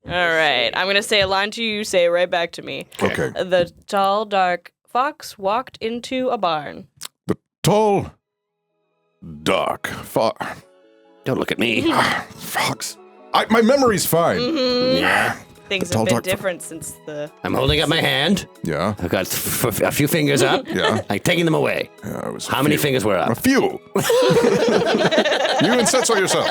All right. I'm going to say a line to you. You say it right back to me. Okay. The tall, dark fox walked into a barn. The tall, dark Don't look at me. fox. My memory's fine. Mm-hmm. Yeah. Things tall, have been dark different since the... I'm holding up my hand. Yeah. I've got a few fingers up. Yeah. I'm taking them away. Yeah, it was How many fingers were A up? few. You insist so yourself.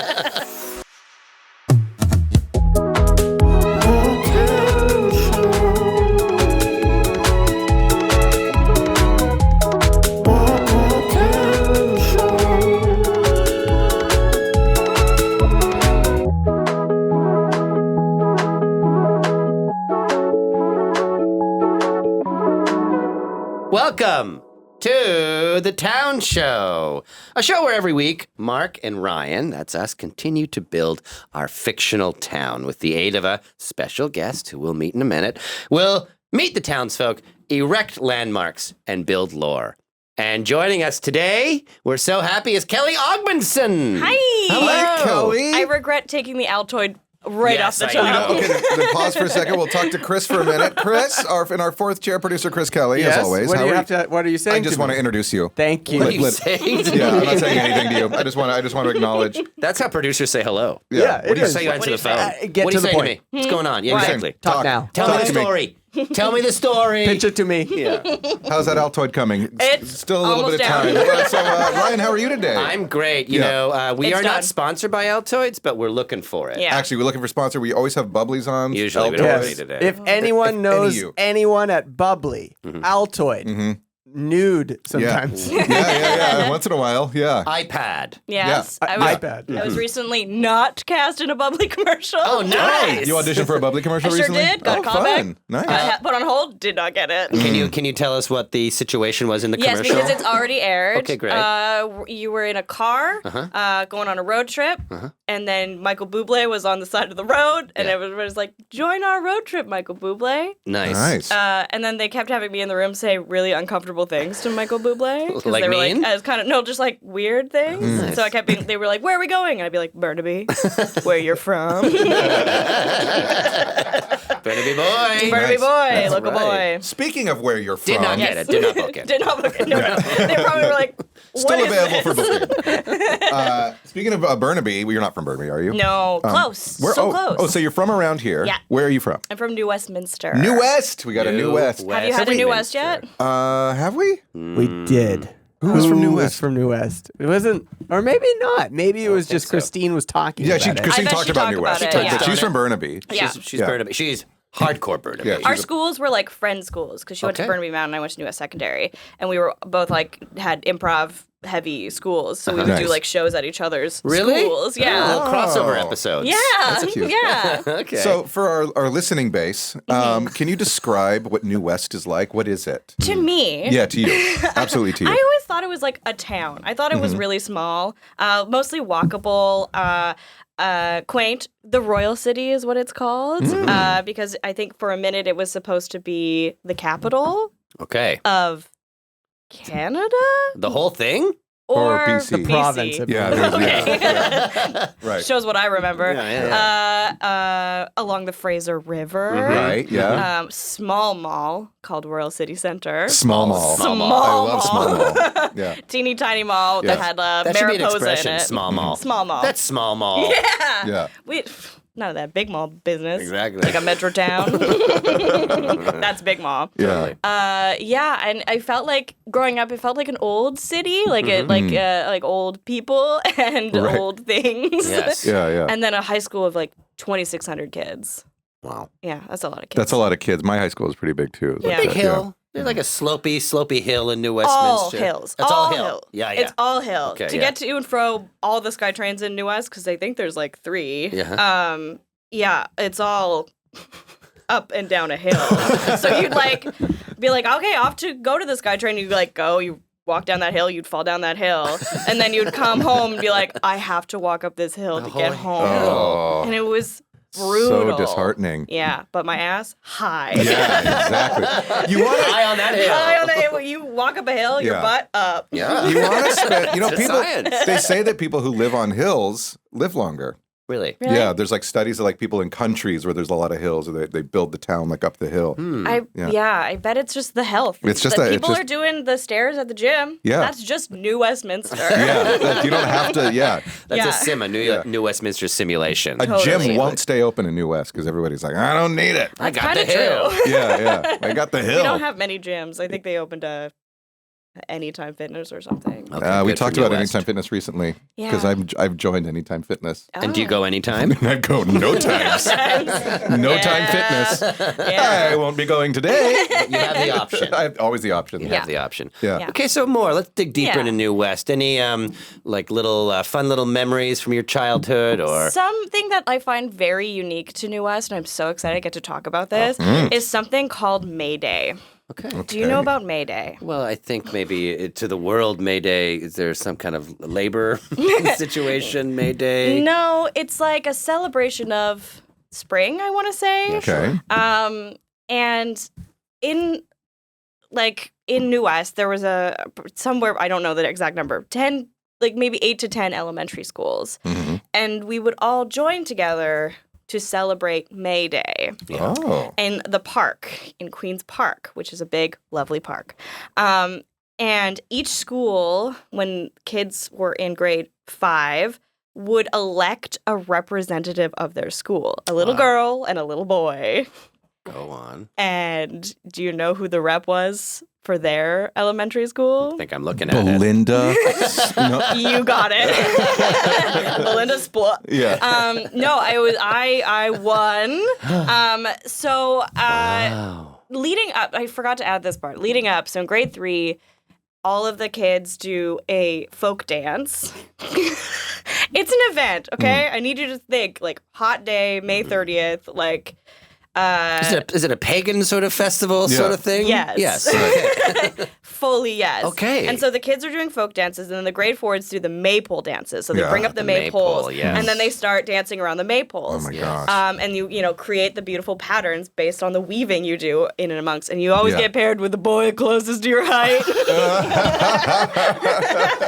Welcome to the Town Show, a show where every week Mark and Ryan, that's us, continue to build our fictional town with the aid of a special guest who we'll meet in a minute. We'll meet the townsfolk, erect landmarks, and build lore. And joining us today, we're so happy, is Kelli Ogmundson. Hi! Hi, Kelli. I regret taking the Altoid right Yes, off the I top. know. Okay, then pause for a second. We'll talk to Chris for a minute. Chris, our fourth chair producer, Chris Kelly, as always. What do How you are have to? What are you saying? I just to want me? to introduce you. Thank you. What are you Lit- saying to Yeah, me? I'm not saying anything to you. I just want to acknowledge. That's how producers say hello. Yeah, What do you is. say you answer the phone? Get what do to you the say point. to me? What's going on? Yeah, What? exactly. Talk now. Tell me Talk the to me. story. Tell me the story. Pitch it to me. Yeah. How's that Altoid coming? It's Still a little bit of almost time. down. Well, so, Ryan, how are you today? I'm great. You Yeah. know, we It's are done. not sponsored by Altoids, but we're looking for it. Yeah. Actually, we're looking for sponsor. We always have bubblies on. Usually we don't Altoids. have Yes. any today. If anyone any knows you. anyone at Bubbly, Altoid, nude sometimes. Yeah. Once in a while, yeah. iPad. Yes. Yeah. I was, iPad. I was recently not cast in a bubbly commercial. Oh, nice. You auditioned for a bubbly commercial I sure recently? did. Got oh, a callback. fun. Nice. Got put on hold. Did not get it. Can you tell us what the situation was in the Yes, commercial? because it's already aired. Okay, great. You were in a car going on a road trip, and then Michael Bublé was on the side of the road, and everyone was like, join our road trip, Michael Bublé. Nice. And then they kept having me in the room say really uncomfortable things to Michael Bublé. 'Cause Like they were mean? like, kind of, no, just like weird things. Nice. So I kept being, they were like, where are we going? And I'd be like, Burnaby, where you're from. Burnaby boy. Burnaby boy, That's local right. boy. Speaking of where you're from. Did not get it. Did not book it. Did not book it. No. They probably were like, what Still is available for this? booking. Speaking of Burnaby, you're not from Burnaby, are you? No, close. So close. Oh, so you're from around here. Yeah. Where are you from? I'm from New Westminster. New West. We got a New West. Have you had a New West yet? Have we? We did. Who was from New was West? from New West? It wasn't, or maybe not. Maybe it was just so. Christine was talking Yeah, about it. Christine I bet talked she about talked New about West. it, But yeah. she's from Burnaby. Yeah. She's Yeah. Burnaby. She's hardcore Burnaby. Yeah, Our schools were like friend schools because she went to Okay. Burnaby Mountain, I went to New West Secondary, and we were both like had improv heavy schools, so we would do Nice. like shows at each other's Really? schools. A Yeah, little crossover Oh. episodes. yeah, cute. yeah. Okay. So for our listening base, can you describe what New West is like? What is it? To me, Yeah, to you. Absolutely to I you. always thought it was like a town. I thought it was really small, mostly walkable, quaint. The Royal City is what it's called, because I think for a minute it was supposed to be the capital okay. of Canada The whole thing? Or BC. The province of Yeah, Burnaby. there's- Okay. yeah. Right. Shows what I remember. Yeah, Along the Fraser River. Right, yeah. Small mall called Royal City Center. Small mall. Small I love small mall. mall. Yeah. Teeny tiny mall Yeah. that had That should be an Mariposa expression. in it. Small mall. Small mall. That's small mall. yeah. Yeah. We none of that big mall business. Exactly. Like a metro town. That's big mall. Yeah. Yeah, and I felt like growing up, it felt like an old city, like it, like old people and Right. old things. Yes. Yeah, yeah. And then a high school of like 2,600 kids. Wow. Yeah, that's a lot of kids. That's a lot of kids. My high school is pretty big too. Yeah. Big hill. There's like a slopey hill in New Westminster. all hills. That's all hill. Yeah, yeah. It's all hill. Okay, to yeah. get to and fro all the SkyTrains in New West, because I think there's like 3. Yeah. Yeah, it's all up and down a hill. So you'd like be like, okay, off to go to the SkyTrain. You'd like go, you walk down that hill, you'd fall down that hill, and then you'd come home and be like, I have to walk up this hill to get home. Oh. And it was brutal. So disheartening. Yeah, but my ass high. Yeah, exactly. You want to High on that hill. High on the hill. You walk up a hill, your Yeah. butt up. Yeah. you want to spend, It's people science. they say that people who live on hills live longer. Really? Really? Yeah, there's like studies of like people in countries where there's a lot of hills, or they build the town like up the hill. I bet it's just the health. It's just that that- people it's are just- doing the stairs at the gym. Yeah. That's just New Westminster. Yeah, like, you don't have to. Yeah, That's Yeah. a New Westminster simulation. a Totally. gym won't stay open in New West because everybody's like, I don't need it. I That's got the kinda hill. true. Yeah, I got the hill. We don't have many gyms. I think they opened a Anytime Fitness or something. Okay, we good for talked New about West. Anytime Fitness recently because Yeah. I've joined Anytime Fitness. And do you go anytime? I go no times. No time fitness. Yeah. I won't be going today. You have the option. I have always the option. You have the option. Yeah. Yeah. Okay, so more. Let's dig deeper Yeah. into New West. Any like little fun little memories from your childhood, or Something that I find very unique to New West, and I'm so excited to get to talk about this, is something called May Day. okay. Do you know about May Day? Well, I think maybe to the world, May Day, is there some kind of labor situation, May Day? No, it's like a celebration of spring, I want to say. Okay. And in New West, there was somewhere, I don't know the exact number, 10, like maybe 8 to 10 elementary schools. Mhm. And we would all join together to celebrate May Day Oh. in the park, in Queen's Park, which is a big, lovely park. And each school, when kids were in grade 5, would elect a representative of their school, a little Wow. girl and a little boy. Go on. And do you know who the rep was for their elementary school? I think I'm looking at it. Belinda. No. You got it. Belinda Splut. Yeah. No, I won. So Wow. leading up, I forgot to add this part. Leading up, so in grade 3, all of the kids do a folk dance. It's an event, okay? I need you to think like hot day, May 30th, like Is it a pagan sort of festival Yeah. sort of thing? Yes. Yes. Okay. fully yes. Okay. And so the kids are doing folk dances, and then the grade 4s do the maypole dances. So they Yeah. bring up the, The maypole, maypoles, yes. and then they start dancing around the maypoles. Oh my Yes. gosh. And you create the beautiful patterns based on the weaving you do in and amongst, and you always Yeah. get paired with the boy closest to your height.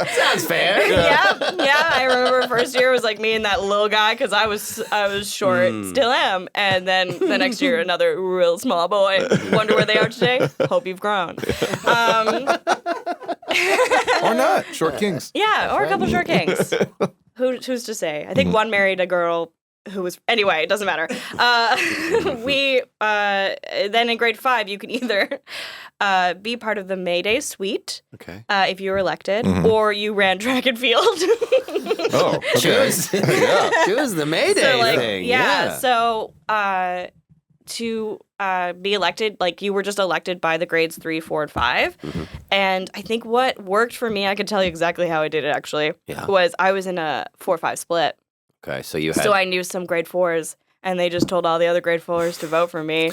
Sounds fair. yeah. I remember first year was like me and that little guy because I was short, still am, and then the next year another real small boy. Wonder where they are today. Hope you've grown. Or not. Short kings. Yeah, or a couple short kings. Who's to say? I think one married a girl who was anyway. It doesn't matter. We then in grade 5, you can either be part of the May Day suite Okay. if you were elected, or you ran track and field. Oh, okay. Choose. Yeah. Choose the May Day So like, thing. yeah. So to be elected, like you were just elected by the grades 3, 4, and 5. And I think what worked for me, I could tell you exactly how I did it actually, Yeah. was I was in a 4-5 split. Okay, so you had. So I knew some grade 4s, and they just told all the other grade 4s to vote for me.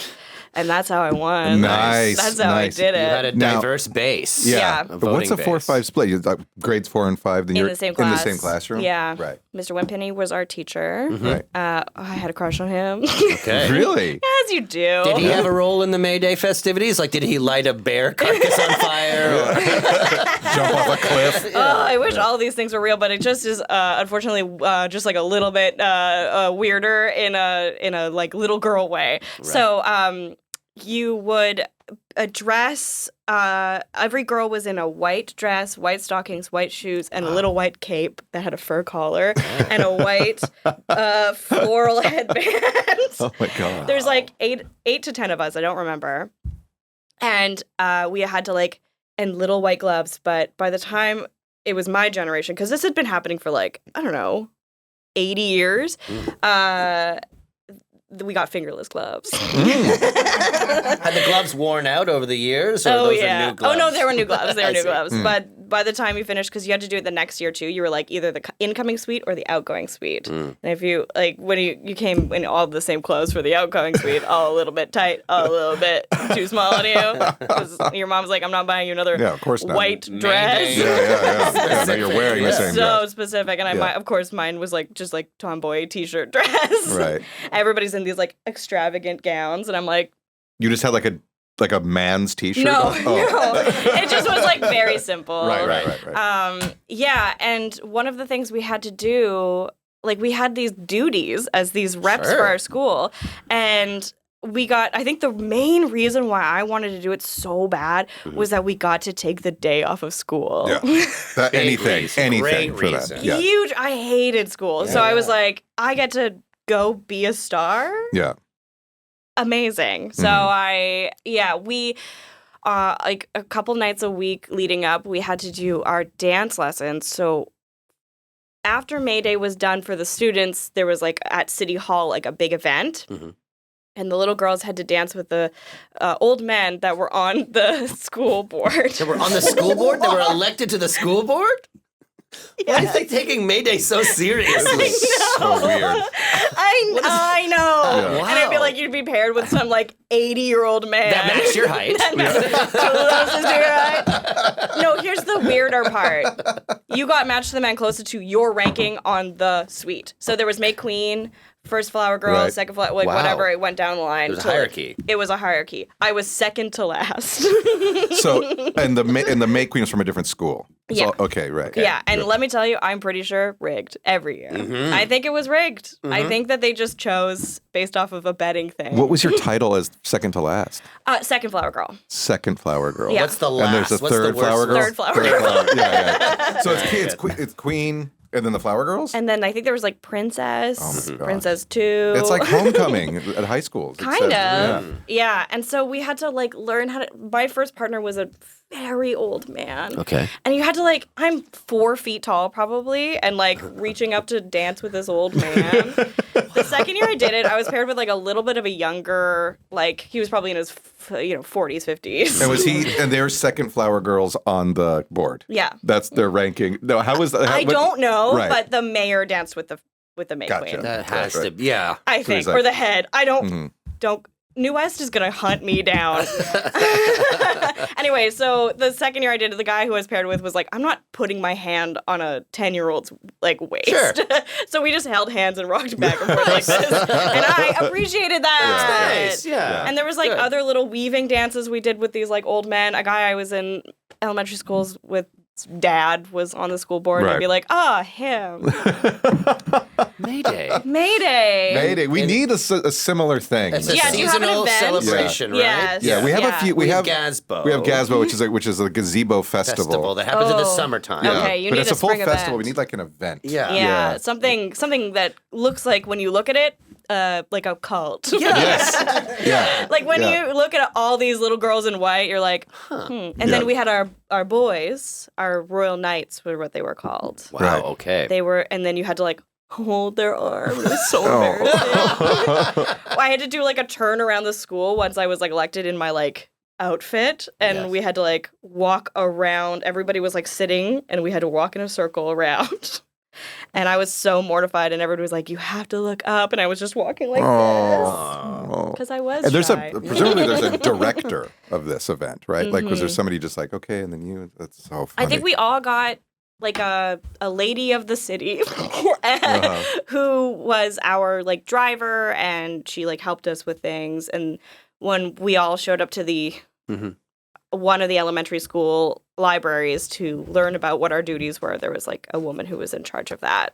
And that's how I won. Nice. That's how nice. I did you it. had a Now- diverse base. Yeah. A But what's a voting base. 4-5 split? You grades 4 and 5. Then In you're the same in the class. same classroom. Yeah. Right. Mr. Wimpenny was our teacher. Right. I had a crush on him. Okay. Really? As you do. Did he have a role in the May Day festivities? Like, did he light a bear carcass on fire? Or... Jump off a cliff. Oh, I wish all these things were real, but it just is unfortunately just like a little bit weirder in a like little girl way. Right. So you would dress. Every girl was in a white dress, white stockings, white shoes, and a little white cape that had a fur collar and a white floral headband. Oh my god. There's like eight to 10 of us. I don't remember. And we had to like, and little white gloves. But by the time it was my generation, because this had been happening for like, I don't know, 80 years, we got fingerless gloves. Had the gloves worn out over the years? Or those are new gloves? Oh, no, they were new gloves. They I were new see. gloves. But by the time you finished, because you had to do it the next year too, you were like either the incoming suite or the outgoing suite. And if you, like, when you came in all the same clothes for the outgoing suite, all a little bit tight, all a little bit too small on you, because your mom's like, I'm not buying you another Yeah, of course not. white May dress. Day. Yeah. No, you're wearing the same So dress. specific, and Yeah. of course mine was like just like tomboy t-shirt dress. Right. Everybody's in these like extravagant gowns, and I'm like, You just had like a man's t-shirt. no, on? Oh. no. It just was like very simple. Right. Yeah, and one of the things we had to do, like we had these duties as these reps for our school, and I think the main reason why I wanted to do it so bad was that we got to take the day off of school. Yeah. Anything Great for reason. that. Yeah. Huge. I hated school. So I was like, I get to go be a star. Yeah. Amazing. So we like a couple nights a week leading up, we had to do our dance lessons. So after May Day was done for the students, there was like at City Hall, like a big event. And the little girls had to dance with the old men that were on the school board. They were on the school board? They were elected to the school board? Why are they taking May Day so seriously? So weird. I know. Yeah. Wow. And I feel like you'd be paired with some like 80-year-old man. That matched your height. Closest to your height. No, here's the weirder part. You got matched to the man closest to your ranking on the suite. So there was May Queen, first flower girl, Right. second flower, like Wow. whatever. It went down the line. It was a to, like, hierarchy. It was a hierarchy. I was second to last. So, and the May Queen is from a different school. Yeah. So, okay, right. Yeah, and let me tell you, I'm pretty sure rigged every year. I think it was rigged. I think that they just chose based off of a betting thing. What was your title as second to last? Second flower girl. Second flower girl. Yeah. What's the last? And there's a What's third the worst flower girl? Third flower girl. Yeah. So it's Queen and then the flower girls? And then I think there was like Princess, Oh my God. Princess 2. It's like homecoming at high schools. Kind of. Yeah. And so we had to like learn how to. My first partner was a very old man. Okay. And you had to like, I'm 4 feet tall probably, and like reaching up to dance with this old man. The second year I did it, I was paired with like a little bit of a younger, like he was probably in his 40s, 50s. And was he? And there's second flower girls on the board. Yeah. That's their ranking. No, how was that? I don't know, Right. but the mayor danced with the May Gotcha. Queen. That has Right. to, yeah. I So think, he's like- or the head. I don't. New West is gonna hunt me down. Anyway, so the second year I did it, the guy who I was paired with was like, I'm not putting my hand on a 10-year-old's like waist. Sure. So we just held hands and rocked back and forth like this, and I appreciated that. Nice, yeah. And there was like Good. other little weaving dances we did with these like old men. A guy I was in elementary schools with. Dad was on the school board, and I'd be like, him. May Day. Mayday. Mayday. We need a similar thing. It's a Yeah, do you have an seasonal event? celebration, right? Yes. Yeah, we have a few. We We have have Gazebo. We have Gazebo, which is a gazebo festival. That happens in the Oh. summertime. Yeah. Okay, you but need it's a a full spring festival. event. We need like an event. Yeah. Yeah, something that looks like when you look at it, like a cult. Yes. Yeah. Like when Yeah. you look at all these little girls in white, you're like, And Yeah. then we had our boys, our royal knights were what they were called. Wow, Right. okay. They were, and then you had to like hold their arm. It was so Oh. embarrassing. I had to do like a turn around the school once I was like elected in my like outfit, and Yes. we had to like walk around. Everybody was like sitting, and we had to walk in a circle around. And I was so mortified, and everybody was like, "You have to look up," and I was just walking like this Oh. because I was And there's shy. presumably there's a director of this event, right? Like, was there somebody just like, okay, and then you? That's so funny. I think we all got like a lady of the city who was our like driver, and she like helped us with things. And when we all showed up to the one of the elementary school libraries to learn about what our duties were, there was like a woman who was in charge of that.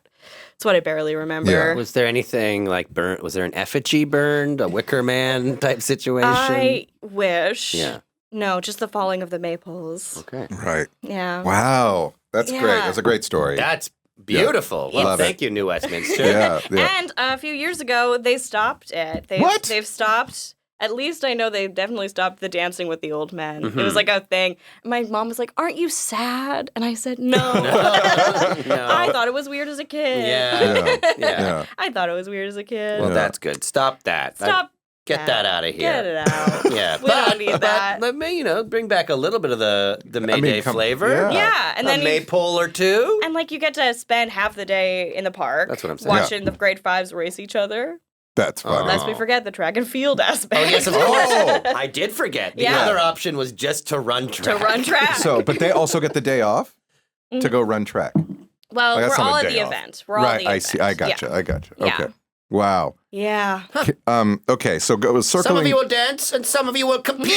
It's what I barely remember. Yeah. Was there anything like burnt? Was there an effigy burned? A Wicker Man type situation? I wish. Yeah. No, just the falling of the maypoles. Okay. Right. Yeah. Wow. That's great. Yeah. That's a great story. That's beautiful. Well, Love thank you, New Westminster. yeah. Yeah. And a few years ago, they stopped it. What? They've stopped. At least I know they've definitely stopped the dancing with the old men. It was like a thing. My mom was like, "Aren't you sad?" And I said, "No." No. I thought it was weird as a kid. Yeah. Yeah. Yeah. I thought it was weird as a kid. Well, Yeah. that's good. Stop that. Stop. Get that out of here. Get it out. Yeah, We don't need that. But let me, bring back a little bit of the May Day flavor. yeah. Yeah, and A then you, maypole or two. and like you get to spend half the day in the park. That's what I'm saying. Watching the grade fives race each other. That's funny. Lest we forget the track and field aspect. Oh yes, of course. I did forget. The Yeah. other option was just to run track. To run track. So, but they also get the day off to go run track. well, Like, that's we're not all a at day the off. event. We're all at Right. the I event. see. I gotcha. Yeah. I gotcha. Yeah. Okay. Wow. Yeah. Okay, so circling. Some of you will dance, and some of you will compete.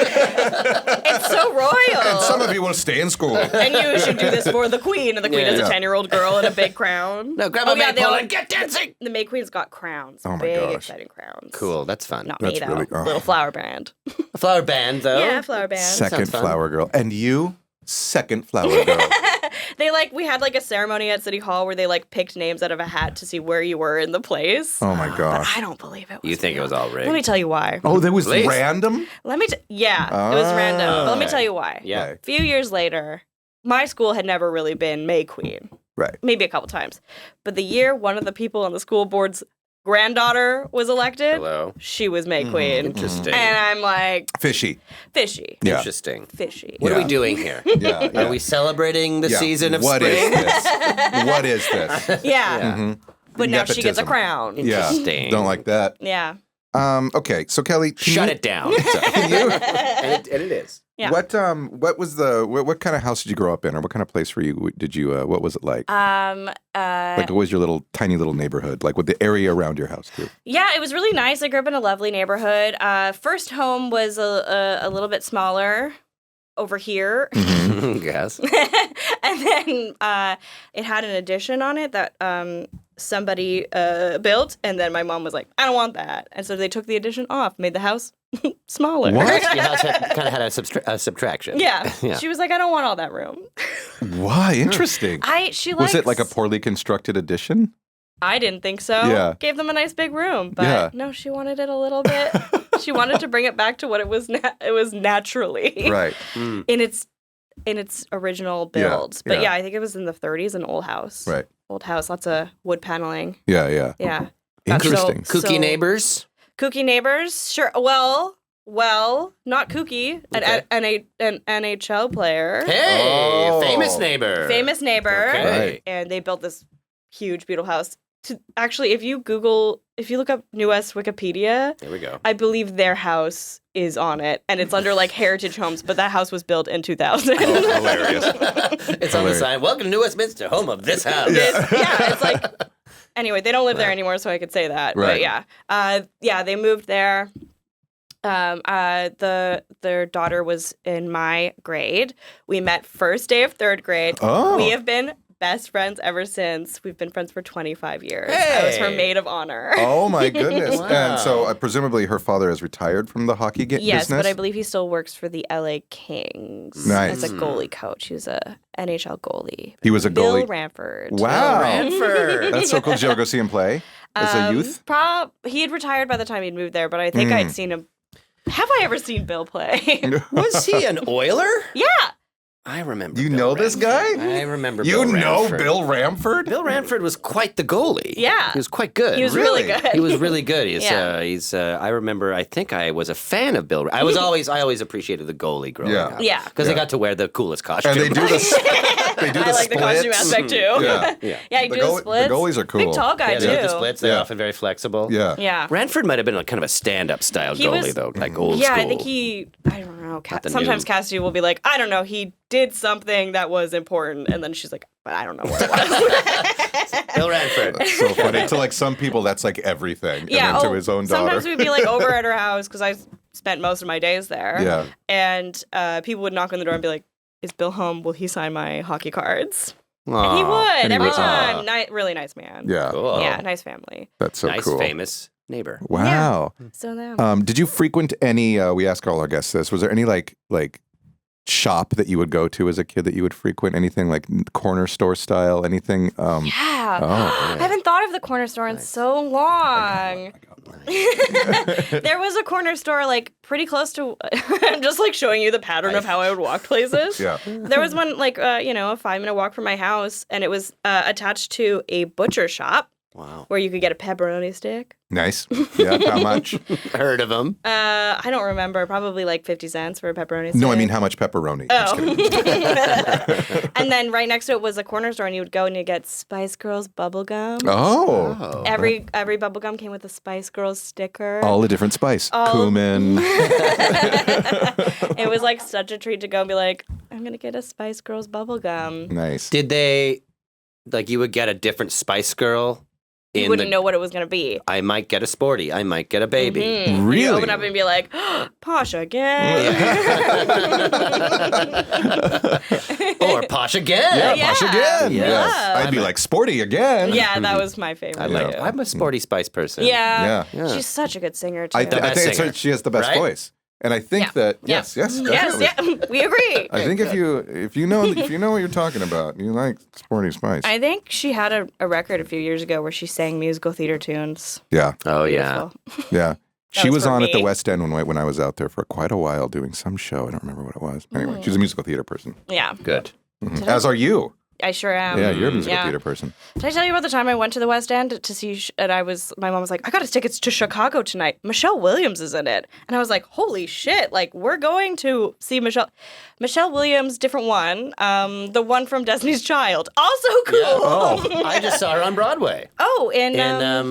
It's so royal. And some of you will stay in school. And you should do this for the queen. And the queen is a Yeah. 10-year-old girl in a big crown. No, grab a maypole and get dancing. The May Queen's got crowns. Oh my big, gosh. exciting crowns. Cool, that's fun. Not That's me, though. really- oh. Little flower band. A flower band, though. Yeah, flower band. Second Sounds fun. flower girl. And you, second flower girl. We had like a ceremony at City Hall where they like picked names out of a hat to see where you were in the place. Oh my But gosh. I don't believe it was You think it real. was all rigged? Let me tell you why. Oh, that was Please. random? Yeah, it was random. But let me tell you why. Yeah. Okay. A few years later, my school had never really been May Queen. Right. Maybe a couple times. But the year one of the people on the school board's granddaughter was elected, Hello. she was May Queen. Interesting. And I'm like, Fishy. fishy. Yeah. Interesting. Fishy. What are Yeah. we doing here? Yeah. Are we celebrating the Yeah. season of What spring? is this? What is this? Yeah. But now she gets a Nepotism. crown. Yeah. Interesting. Don't like that. Yeah. Okay, so Kelly, can Shut you- it down. Can you? and it is. Yeah. What was what kind of house did you grow up in, or what kind of place did you what was it like? Like what was your tiny little neighborhood, like with the area around your house too? Yeah, it was really nice. I grew up in a lovely neighborhood. First home was a little bit smaller over here. Yes. And then it had an addition on it that somebody built, and then my mom was like, I don't want that. And so they took the addition off, made the house smaller. What? Your house kind of had a subtraction. Yeah. Yeah. She was like, I don't want all that room. Why? Interesting. She Was it like a likes- poorly constructed addition? I didn't think so. Yeah. Gave them a nice big room, but Yeah. no, she wanted it a little bit. She wanted to bring it back to what it was. It was naturally Right. in its original Yeah, builds. But yeah. yeah, I think it was in the 30s, an old house. Right. Old house, lots of wood paneling. Yeah. Yeah. Yeah. Interesting. So- Kooky neighbors. Kooky neighbors, sure. Well, not kooky. Okay. An NHL player, Hey, Oh. famous neighbor. famous neighbor, Okay. Right. and they built this huge, beautiful house. Actually, if you look up New West Wikipedia, There we go. I believe their house is on it, and it's under like heritage homes. But that house was built in 2000. Hilarious. It's on the Hilarious. sign. Welcome to New Westminster, home of this house. It's like. Anyway, they don't live there anymore, so I could say that. Right. But yeah, they moved there. Their daughter was in my grade. We met first day of third grade. Oh. We have been best friends ever since. We've been friends for 25 years. I was her Hey. maid of honor. Oh my goodness! Wow. And so presumably her father has retired from the hockey Yes, business. but I believe he still works for the LA Kings Nice. as a goalie coach. He was a NHL goalie. He was a Bill goalie. Ranford. Wow. Ranford. That's so cool. Did you ever go see him play as a youth? He had retired by the time he'd moved there, but I think I'd seen him. Have I ever seen Bill play? Was he an Oiler? Yeah. I remember. You Bill know this Ranford. guy? I remember. You Bill know Ranford. Bill Ramford? Bill Ranford was quite the goalie. Yeah. He was quite good. He was really Really? good. He was really good. Yeah. I remember. I think I was a fan of Bill. I always appreciated the goalie growing Yeah. up. Yeah. because they got to wear the coolest costume. And they do the they do the I like the costume splits. aspect too. Yeah. Yeah. Yeah, you The do the goalie- the splits. goalies are cool. Big tall guy Yeah, too. they did the splits. They're Yeah. often very flexible. Yeah. Yeah. Ranford might have been kind of a stand-up style He goalie was- though, like old Yeah, school. I think I don't know. Not the Sometimes new- Cassidy will be like, I don't know, he did something that was important. And then she's like, but I don't know what it was. Bill Ranford. That's so funny. To like some people, that's like everything. Yeah, And then to his own daughter. sometimes we'd be like over at her house because I spent most of my days there. Yeah. And people would knock on the door and be like, is Bill home? Will he sign my hockey cards? Aw. And he would And he every would. time. Really nice man. Yeah. Cool. Yeah, nice family. That's so nice, cool. famous neighbor. Wow. So them. Did you frequent any? We ask all our guests this. Was there any like shop that you would go to as a kid that you would frequent? Anything like corner store style? Anything? Yeah. Oh, I haven't thought of the corner store in so long. There was a corner store like pretty close to. I'm just like showing you the pattern of how I would walk places. Yeah. There was one like a 5-minute walk from my house, and it was attached to a butcher shop Wow. where you could get a pepperoni stick. Nice. Yeah. How much? Heard of him? I don't remember. Probably like 50 cents for a pepperoni stick. No, I mean how much pepperoni? Just kidding. Oh. And then right next to it was a corner store, and you would go and you get Spice Girls bubble gum. Oh. Every bubble gum came with a Spice Girls sticker. All the different spice. All- Cumin. It was like such a treat to go and be like, I'm gonna get a Spice Girls bubble gum. Nice. Did they, like, you would get a different Spice Girl You wouldn't know what it was going to be. I might get a sporty. I might get a baby. Mm-hmm. Really? You open up and be like, Posh again. Or posh again. Yeah, Posh again. Yes. Yes. I'd be like, sporty again. Yeah, that was my favorite. I'm a sporty spice person. Yeah. Yeah. She's such a good singer, too. I think she has the best Right? voice. And I think that yes, definitely. We agree. I think if you know what you're talking about, you like sporty spice. I think she had a record a few years ago where she sang musical theater tunes. Yeah. Oh, yeah. Beautiful. Yeah. She was for on at the me. West End when I was out there for quite a while doing some show. I don't remember what it was. Anyway, she's a musical theater person. Yeah, Good. As are you. I sure am. Yeah, you're a musical Yeah. theater person. Did I tell you about the time I went to the West End to see, and my mom was like, I got us tickets to Chicago tonight. Michelle Williams is in it. And I was like, holy shit, like, we're going to see Michelle Williams, different one, the one from Destiny's Child. Also cool. Oh, I just saw her on Broadway. Oh, and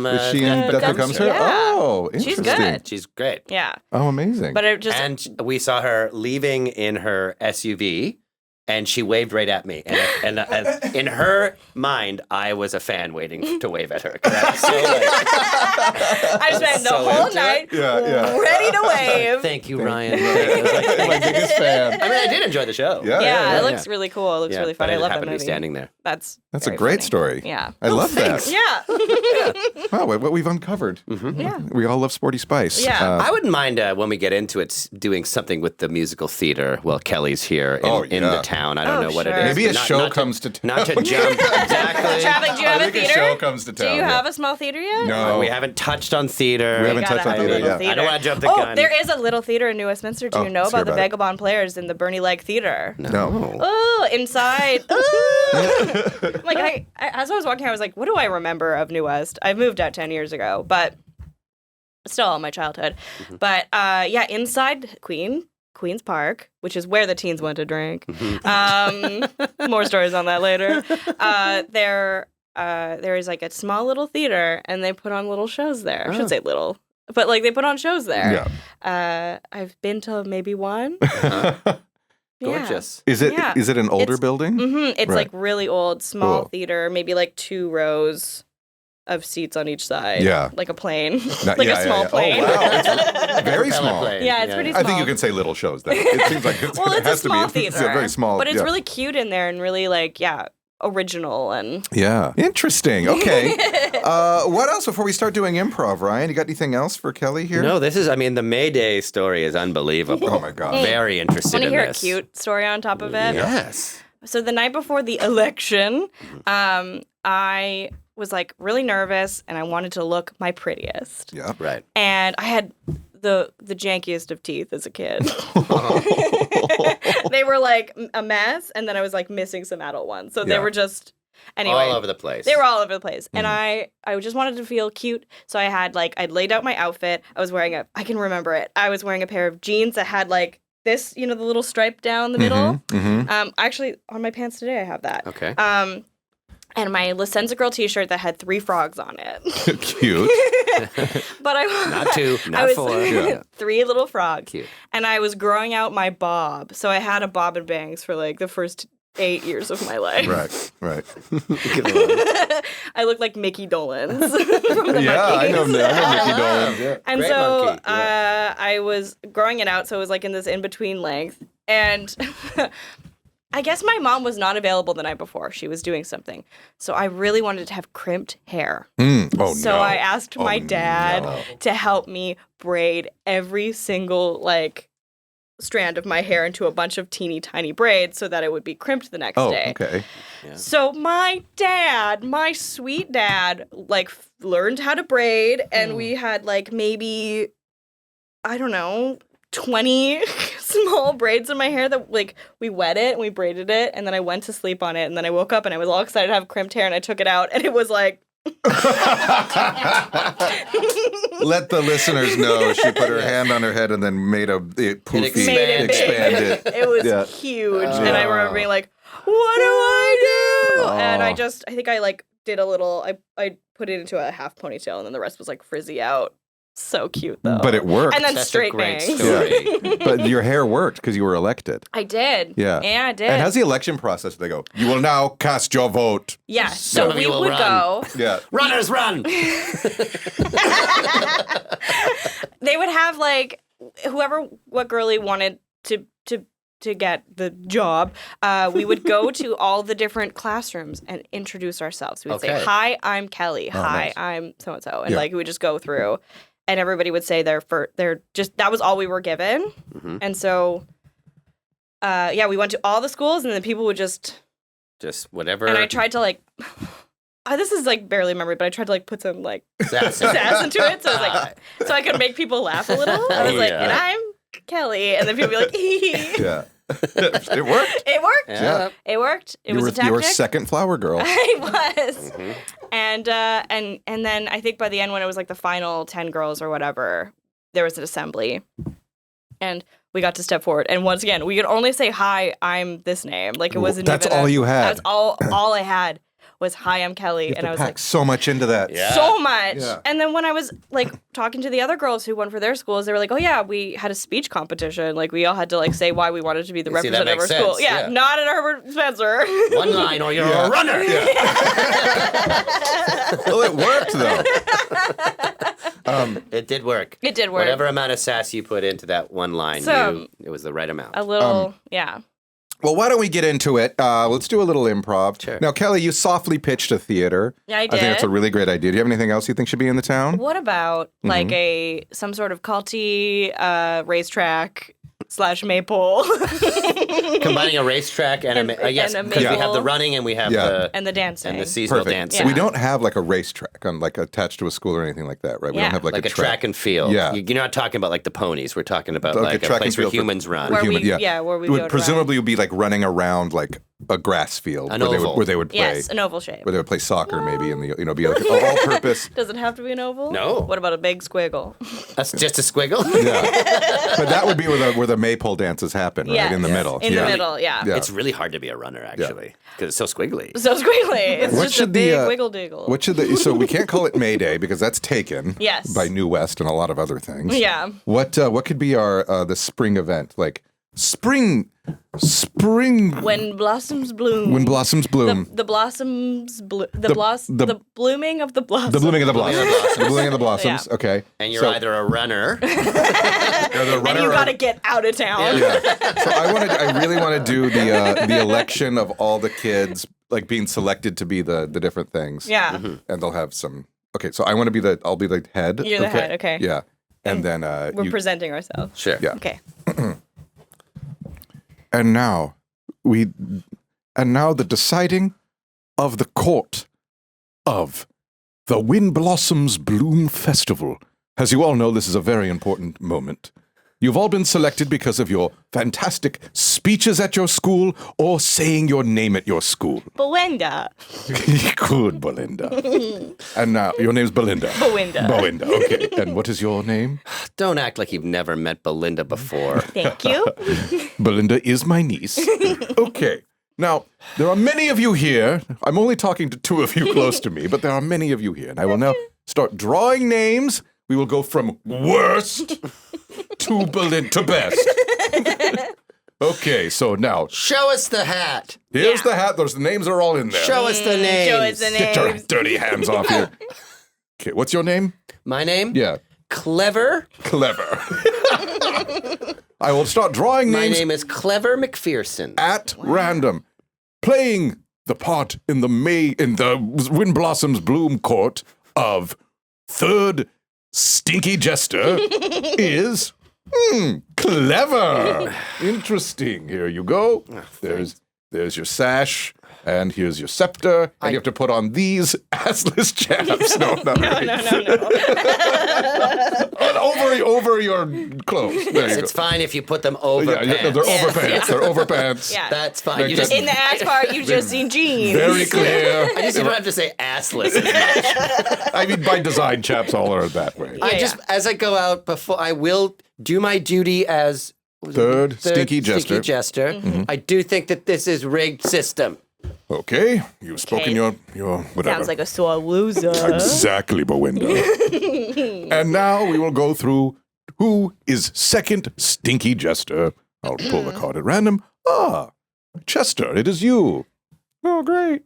Is she in Death Becomes Her? Yeah. Oh, She's interesting. good. She's great. yeah. Oh, amazing. But it just, And we saw her leaving in her SUV, and she waved right at me. And in her mind, I was a fan waiting to wave at her. 'Cause I was so I spent the so whole into night Yeah. ready to wave. Thank you, Ryan. I was like, my biggest fan. I mean, I did enjoy the show. Yeah, it looks really cool. It looks really fun. But I love that happened movie. to be standing there. That's That's very a great funny. story. Yeah. I love that. Yeah. Wow, what we've uncovered. Yeah. We all love sporty spice. Yeah. I wouldn't mind when we get into it doing something with the musical theater while Kelly's here in the town. I don't know what it sure. is. Maybe but a show comes to town. Not to jump. Exactly. Traffic, do you have a I think theater? a show comes to town. Do you have a small theater yet? No. We haven't touched on theater. We haven't Gotta touched on have a theater little yet. theater. I don't want to jump the Oh, gun. there is a little theater in New Westminster. Do you know let's hear about the about it. Vagabond Players in the Bernie Leg Theater? No. Oh, inside. Like as I was walking, I was like, "What do I remember of New West?" I moved out 10 years ago, but still all my childhood. But yeah, inside Queen's Park, which is where the teens went to drink. More stories on that later. There is like a small little theater, and they put on little shows there. I should say little, but like they put on shows there. Yeah. I've been to maybe one. Gorgeous. Is it Yeah. an older It's- building? It's Right. like really old, small Cool. theater, maybe like 2 rows of seats on each side. Yeah. Like a plane. Not- like yeah, a small yeah. plane. Oh, wow. It's very small. plane. Yeah, it's pretty I think small. you can say little shows then. It seems like Well, it it's a has to small be. It's theater. a very small. But it's yeah. really cute in there and really like, original and Yeah. Interesting. Okay. What else before we start doing improv, Ryan? You got anything else for Kelly here? No, the Mayday story is unbelievable. Oh, my God. Very interested want to in hear this. a cute story on top of it? Yes. So the night before the election, I was like really nervous and I wanted to look my prettiest. Yeah. Right. And I had the jankiest of teeth as a kid. They were like a mess, and then I was like missing some adult ones. So they Yeah. were just anyway. All over the place. They were all over the place. And I just wanted to feel cute. So I had I'd laid out my outfit. I was wearing I can remember it. I was wearing a pair of jeans that had like this, the little stripe down the middle. Actually on my pants today I have that. Okay. And my Licenza Girl t-shirt that had 3 frogs on it. Cute. But Not 2, I not was 4. Yeah. 3 little frogs. Cute. And I was growing out my bob. So I had a bob and bangs for like the first 8 years of my life. Right. I looked like Mickey Dolenz from the Yeah, I know Monkees. Mickey Dolenz. Yeah. And Great so monkey, I was growing it out, so it was like in this in-between length. And I guess my mom was not available the night before. She was doing something. So I really wanted to have crimped hair. Oh, So no. I asked my dad no. to help me braid every single strand of my hair into a bunch of teeny tiny braids so that it would be crimped the next Oh, day. okay. So my sweet dad, learned how to braid, and we had maybe, I don't know, 20 small braids in my hair that we wet it and we braided it, and then I went to sleep on it, and then I woke up and I was all excited to have crimped hair, and I took it out, and it was like. Let the listeners know she put her hand on her head and then made it poofy, Made it big. expanded. It was Yeah. huge, and I remember being like, "What do I do?" And I think I did a little. I put it into a half ponytail, and then the rest was frizzy out. So cute though. But it worked. And then That's a straight great bangs. story. But your hair worked because you were elected. I did. Yeah. Yeah, I did. And how's the election process? They go, you will now cast your vote. Yeah. Some So of we you will would run. go. Yeah. Runners run! They would have like what girly wanted to get the job. We would go to all the different classrooms and introduce ourselves. We would say, Okay. "Hi, I'm Kelly. Hi, nice. I'm so and so," and Yeah. like we would just go through, and everybody would say they're just that was all we were given, and so. We went to all the schools, and then people would just whatever. And I tried to like, this is like barely a memory, but I tried to like put some like Sass. sass into it, so I was like, so I could make people laugh a little. I was like, Yeah. and I'm Kelly, and then people would be like, hee. Yeah. It worked. It worked. Yeah. It worked. It was a You tactic. were second flower girl. I was. And then I think by the end, when it was like the final 10 girls or whatever, there was an assembly, and we got to step forward. And once again, we could only say, "Hi, I'm this name." Like it wasn't. That's even all you had. That's all I had was, "Hi, I'm Kelly," You have and to I was pack like, so much into that. Yeah. so much. Yeah. And then when I was like talking to the other girls who went for their schools, they were like, "Oh yeah, we had a speech competition. Like we all had to like say why we wanted to be the See, that representative of our makes school." sense. Yeah, Yeah. not at Herbert Spencer. One line or you're a runner. Well, it worked though. It did work. It did work. Whatever amount of sass you put into that one line, So- it was the right amount. A little, yeah. Well, why don't we get into it? Let's do a little improv. Sure. Now, Kelly, you softly pitched a theater. Yeah, I I think that's a did. really great idea. Do you have anything else you think should be in the town? What about like some sort of culty racetrack / maypole Combining a racetrack and yes, and a because we have the maple. running and we have Yeah. and the dancing? the seasonal Perfect. dance. Yeah. We don't have like a racetrack on like attached to a school or anything like that, right? We Yeah. don't have like, Like a track and field. Yeah. You're not talking about like the ponies. We're talking about Like a like a track place and where field for- humans run. Where human, we- yeah. yeah, where we It would go to presumably be like running around like a grass field An where oval. they would play Yes, an oval shape. where they would play soccer maybe and the be like an all-purpose. Does it have to be an oval? No. What about a big squiggle? That's just a squiggle. Yeah, but that would be where the maypole dances happen, right? Yes. In the middle. In yeah. the middle, yeah. Yeah. It's really hard to be a runner actually because it's so squiggly. So squiggly. It's What just a should the, big wiggle diggle. What should so we can't call it May Day because that's taken Yes. by New West and a lot of other things. Yeah. What could be our the spring event like spring When blossoms bloom. when blossoms bloom. the blossoms the- the blooming of the blossoms. The blooming of the blossoms. blossoms. The blooming of the blossoms. Yeah. Okay. And you're So- either a runner. you're the And runner you or- gotta get out of town. Yeah. So I really want to do the election of all the kids like being selected to be the different things. Yeah. And they'll have some. Okay. So I'll be the head. You're the head, okay. Yeah. And then We're presenting ourselves. Sure. Yeah. Okay. And now the deciding of the court of the Wind Blossoms Bloom Festival. As you all know, this is a very important moment. You've all been selected because of your fantastic speeches at your school or saying your name at your school. Belinda. Good, Belinda. And now, your name's Belinda. Belinda. Belinda, okay. And what is your name? Don't act like you've never met Belinda before. Thank you. Belinda is my niece. Okay. Now, there are many of you here. I'm only talking to two of you close to me, but there are many of you here. And I will now start drawing names. We will go from worst to best. Okay, so now, Show us the hat. here's Yeah. the hat. Those names are all in there. Show us the names. Show us the Get your names. dirty hands off here. Okay, what's your name? My name? Yeah, Clever. Clever. I will start drawing My names name is Clever McPherson. at random, playing the part in the Wind Blossoms Bloom court of third stinky jester is Clever. Interesting. Here you go. There's your sash. And here's your scepter, and you have to put on these assless chaps. No, not really. over your clothes. There you It's go. fine if you put them over Yeah, pants. they're Yes, overpants. yeah. They're overpants. Yeah. That's fine. Like You just, In the ass part, you just see jeans. Very clear. I just don't have to say assless as much. I mean, by design, chaps all are that way. I just, as I go out before, I will do my duty as Third stinky jester. I do think that this is rigged system. Okay, you've spoken your whatever. Sounds like a sore loser. Exactly, Belinda. And now we will go through who is second stinky jester. I'll pull a card at random. Ah, Chester, it is you. Oh, great.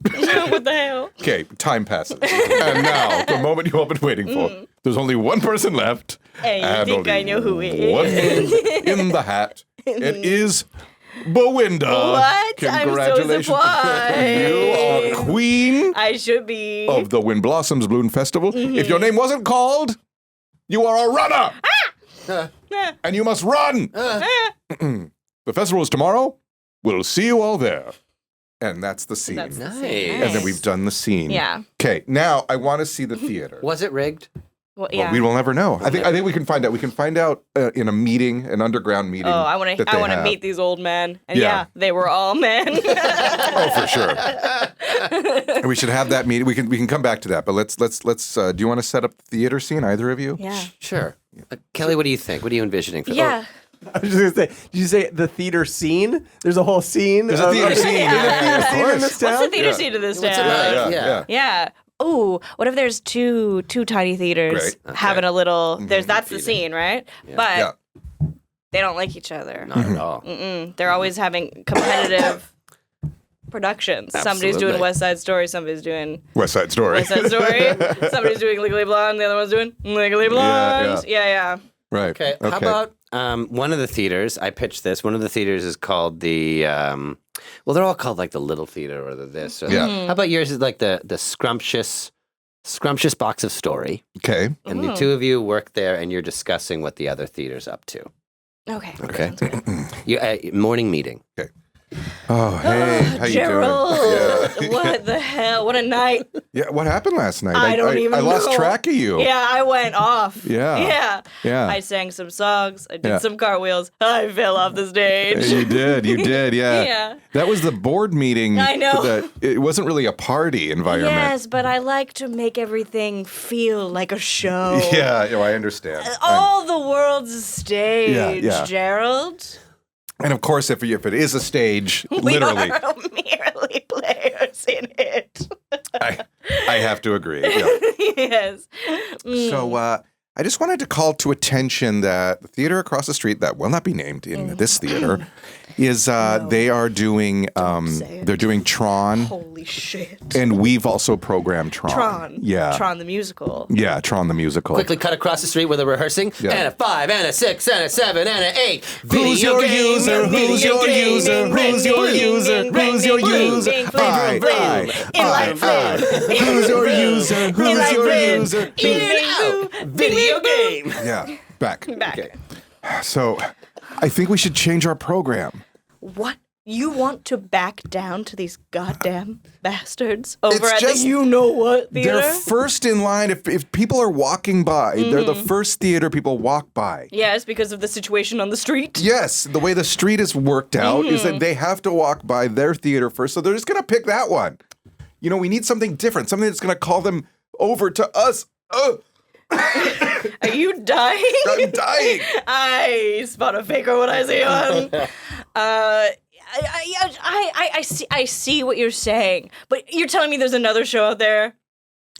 What the hell? Okay, time passes. And now, the moment you all been waiting for. There's only one person left. Hey, you think only I know who it one is? in the hat. It is Belinda. What? I'm so Congratulations. surprised. You are queen I should be. of the Wind Blossoms Bloom Festival. If your name wasn't called, you are a runner. And you must run. The festival is tomorrow. We'll see you all there. And that's the scene. That's the Nice. scene. And then we've done the scene. Yeah. Okay, now I want to see the theater. Was it rigged? Well, Well, yeah. we will never know. I think we can find out. We can find out in a meeting, an underground meeting. Oh, I want that to. I they want to have. meet these old men. And Yeah. yeah, they were all men. Oh, for sure. And we should have that meeting. We can come back to that. But let's. Do you want to set up the theater scene? Either of you? Yeah. Sure. Kelly, what do you think? What are you envisioning for Yeah. I was just gonna say, did you say the theater scene? There's a whole scene. There's a theater scene. Yeah, of scene in course. this town? What's the theater Yeah. scene of this What's it town? like? Yeah. Yeah. Oh, what if there's two tiny theaters Great. having a little? That's the Feeding. scene, right? But Yeah. they don't like each other. Not at all. They're always having competitive productions. Somebody's doing Absolutely. West Side Story. Somebody's doing West Side Story. West Side Story. Somebody's doing Legally Blonde. The other one's doing Legally Blonde. Yeah. Right. Okay. How about one of the theaters? I pitched this. One of the theaters is called the. Well, they're all called like the Little Theater or the this. Or Yeah. Mm-hmm. How about yours is like the scrumptious box of story, Okay. and the two of you work there, and you're discussing what the other theater's up to. Okay. Okay. You morning meeting. Oh, hey, how you Gerald, doing? what the hell? What a night. Yeah. What happened last night? I don't even I lost know. track of you. Yeah, I went off. Yeah. Yeah. I sang some songs. I did Yeah. some cartwheels. I fell off the stage. You did, yeah. Yeah. That was the board meeting. I know. It wasn't really a party environment. Yes, but I like to make everything feel like a show. Yeah, I understand. All the world's a stage, Yeah. Gerald. And of course, if it is a stage, We literally, are merely players in it. I have to agree. Yeah. Yes. So I just wanted to call to attention that the theater across the street that will not be named in this theater is they are doing say it. they're doing Tron, Holy shit. and we've also programmed Tron. Tron. Yeah. Tron the musical. Yeah, Tron the musical. Quickly cut across the street where they're rehearsing. Yeah. And a 5, and a 6, and a 7, and an 8. Who's your user? Who's your user? Who's your user? Who's your user? Who's your user? Who's your user? Video game. Yeah, back. Back. Okay. So, I think we should change our program. What? You want to back down to these goddamn bastards over It's at just- the you-know-what theater? They're first in line. If people are walking by, they're the first theater people walk by. Yes, because of the situation on the street. Yes, the way the street is worked out is that they have to walk by their theater first, so they're just going to pick that one. You know, we need something different, something that's going to call them over to us. Are you dying? I'm dying. I spot a faker when I see one. I see what you're saying, but you're telling me there's another show out there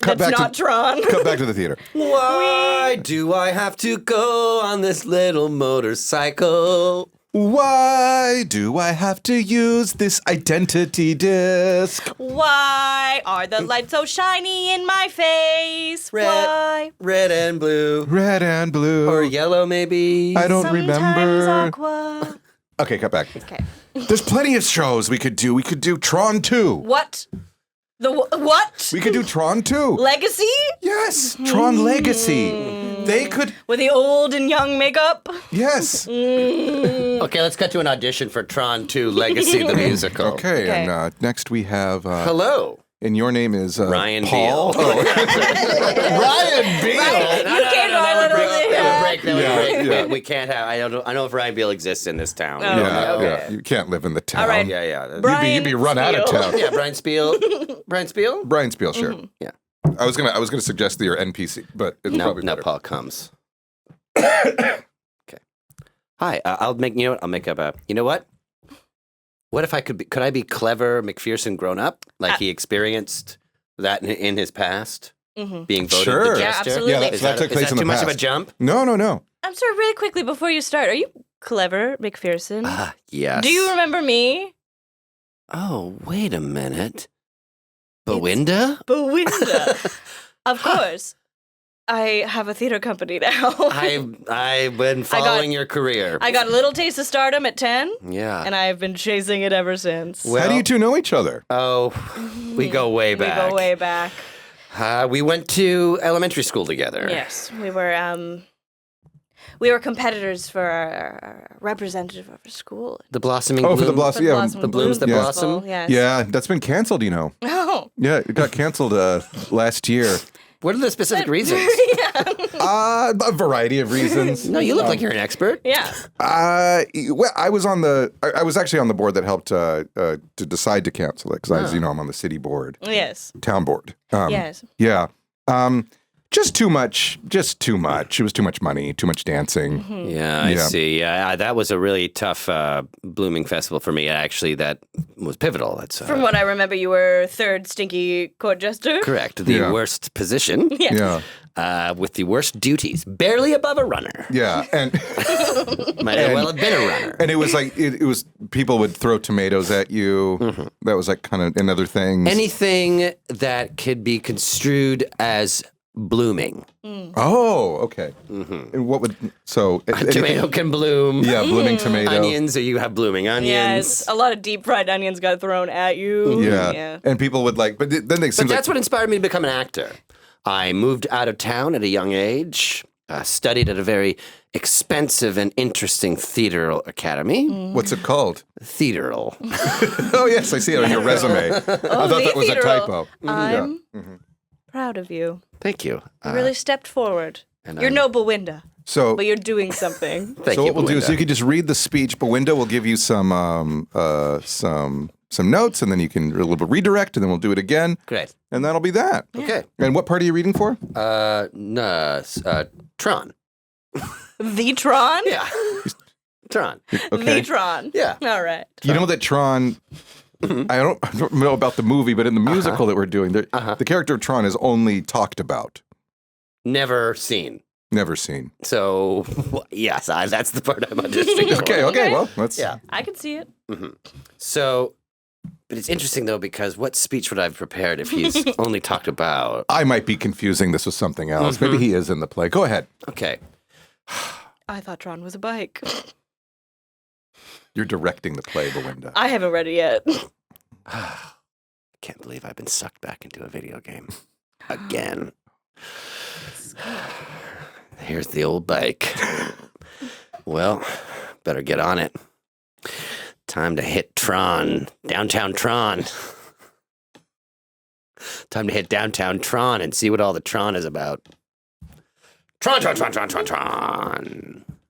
Cut that's back not to- Tron. Cut back to the theater. Why do I have to go on this little motorcycle? Why do I have to use this identity disc? Why are the lights so shiny in my face? Why? Red and blue. Red and blue. Or yellow, maybe. I don't Sometimes remember. aqua. Okay, cut back. Okay. There's plenty of shows we could do. We could do Tron 2. What? What? We could do Tron 2. Legacy? Yes, Tron Legacy. They could, With the old and young makeup? yes. Okay, let's cut to an audition for Tron 2 Legacy the Musical. Okay, Okay. and next we have, Hello. and your name is Ryan Paul. Beal. Ryan Beal. You can't That would yeah. break. That would Yeah, break. yeah. We can't have. I don't know if Ryan Beal exists in this town. Oh, Yeah, okay. yeah, you can't live in the town. All right. Yeah. Brian You'd be run out of Steele. town. Yeah, Brian Spiel. Brian Spiel? Brian Spiel, sure. Yeah. I was gonna suggest that you're NPC, but it's No, probably no, better. Paul comes. Okay. Hi, I'll make. You know what? I'll make up a. You know what? What if could I be clever McPherson grown up? Like he experienced that in his past? Being voted Sure. the Yeah, jester? absolutely. Yeah, Is that took is place that in the too much of a past. jump? No. I'm sorry, really quickly before you start. Are you clever, McPherson? Yes. Do you remember me? Oh, wait a minute. Bewinda? Belinda. Of course. I have a theater company now. I've been following your career. I got a little taste of stardom at 10, Yeah. and I've been chasing it ever since. Well, How do you two know each other? Oh, we go way We back. go way back. We went to elementary school together. Yes, we were competitors for our representative of our school. The blossoming Oh, bloom. for the Blossom. Yeah, The blooms that Festival, blossom? Yes. yeah, that's been canceled. Oh. Yeah, it got canceled last year. What are the specific reasons? A variety of reasons. No, you look like you're an expert. Yeah. Well, I was I was actually on the board that helped to decide to cancel it because I'm on the city board, Yes. town board. Yes. Yeah. Just too much. It was too much money, too much dancing. Yeah, I Yeah. see. Yeah, that was a really tough blooming festival for me. Actually, that was pivotal. That's From what I remember, you were third stinky court jester. correct. The Yeah. worst position Yeah. with the worst duties. Barely above a runner. Yeah. And Might as well have been a runner. and it was like it was people would throw tomatoes at you. That was like kind of another thing. Anything that could be construed as blooming. Oh, okay. And what would A tomato can bloom. Yeah, blooming tomato. Onions, or you have blooming onions. Yes. A lot of deep fried onions got thrown at you. Yeah. And people would like, but then they But seemed that's like what inspired me to become an actor. I moved out of town at a young age, studied at a very expensive and interesting theateral academy. what's it called? Theateral. Oh yes, I see it on your resume. I thought that was a typo. I'm proud of you. Thank you. You really stepped forward. and You're I'm- no Bewinda, So but you're doing something. Thank so you, what we'll do is Belinda. you can just read the speech, but Window will give you some notes, and then you can a little bit redirect, and then we'll do it again, Great. and that'll be that. Okay. And what part are you reading for? Tron. The Tron? Yeah. Tron. The Tron. Yeah. All right. You know that Tron. I don't know about the movie, but in the musical that we're doing, the character of Tron is only talked about, Never seen. never seen. So, yes, that's the part I'm auditioning for. Okay. Well, let's. Yeah. I can see it. So, but it's interesting, though, because what speech would I have prepared if he's only talked about? I might be confusing this with something else. Maybe he is in the play. Go ahead. Okay. I thought Tron was a bike. You're directing the play, Belinda. I haven't read it yet. I can't believe I've been sucked back into a video game. Again. Here's the old bike. Well, better get on it. Time to hit Tron. Downtown Tron. Time to hit downtown Tron and see what all the Tron is about. Tron.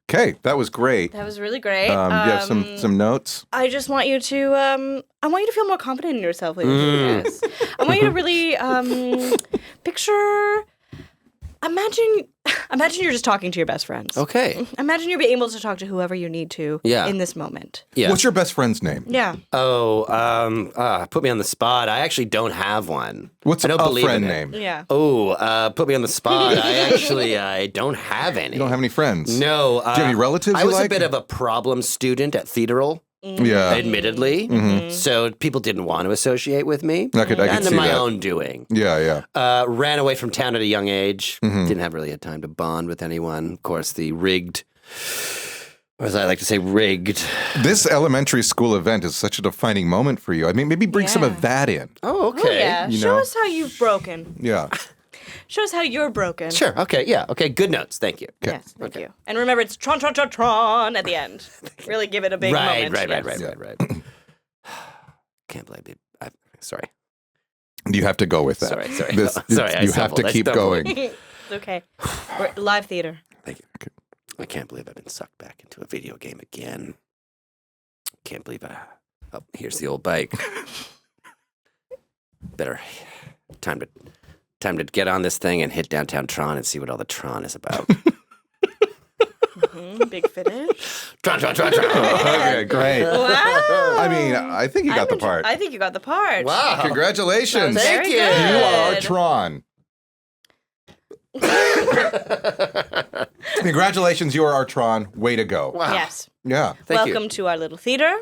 Okay, that was great. That was really great. You have some notes. I just want you to I want you to feel more confident in yourself when you're doing this. I want you to really picture imagine you're just talking to your best friends. Okay. Imagine you're being able to talk to whoever you need to in this moment. Yeah. What's your best friend's name? Yeah. Oh, put me on the spot. I actually don't have one. What's I don't a believe friend in it. name? Yeah. Oh, put me on the spot. I don't have any. You don't have any friends? No. Do you have any relatives I you was like? a bit of a problem student at Theateral, Yeah. admittedly. So people didn't want to associate with me. I could and see my that. own doing. Yeah. Ran away from town at a young age. Didn't have really a time to bond with anyone. Of course, the rigged, or as I like to say, rigged. This elementary school event is such a defining moment for you. I mean, maybe bring some Yeah. of that in. Oh, Oh, okay. yeah. you Show know. us how you've broken. Yeah. Show us how you're broken. Sure. Okay. Yeah. Okay. Good notes. Thank you. Yes, thank you. And remember, it's Tron, Tron, Tron, Tron at the end. Really give it a big Right. moment. yes. Right. Can't believe it. Sorry. You have to go with that. Sorry. Sorry, I you have to stumbled. I keep stumbled. going. It's okay. We're live theater. Thank you. I can't believe I've been sucked back into a video game again. Can't believe oh, here's the old bike. Better time to get on this thing and hit downtown Tron and see what all the Tron is about. Big finish. Tron. Okay, great. Wow. I mean, I think you got the part. I think you got the part. Wow. Congratulations. Thank Very you. good. You are Tron. Congratulations, you are our Tron. Way to go. Wow. Yes. Yeah. Thank you. Welcome to our little theater,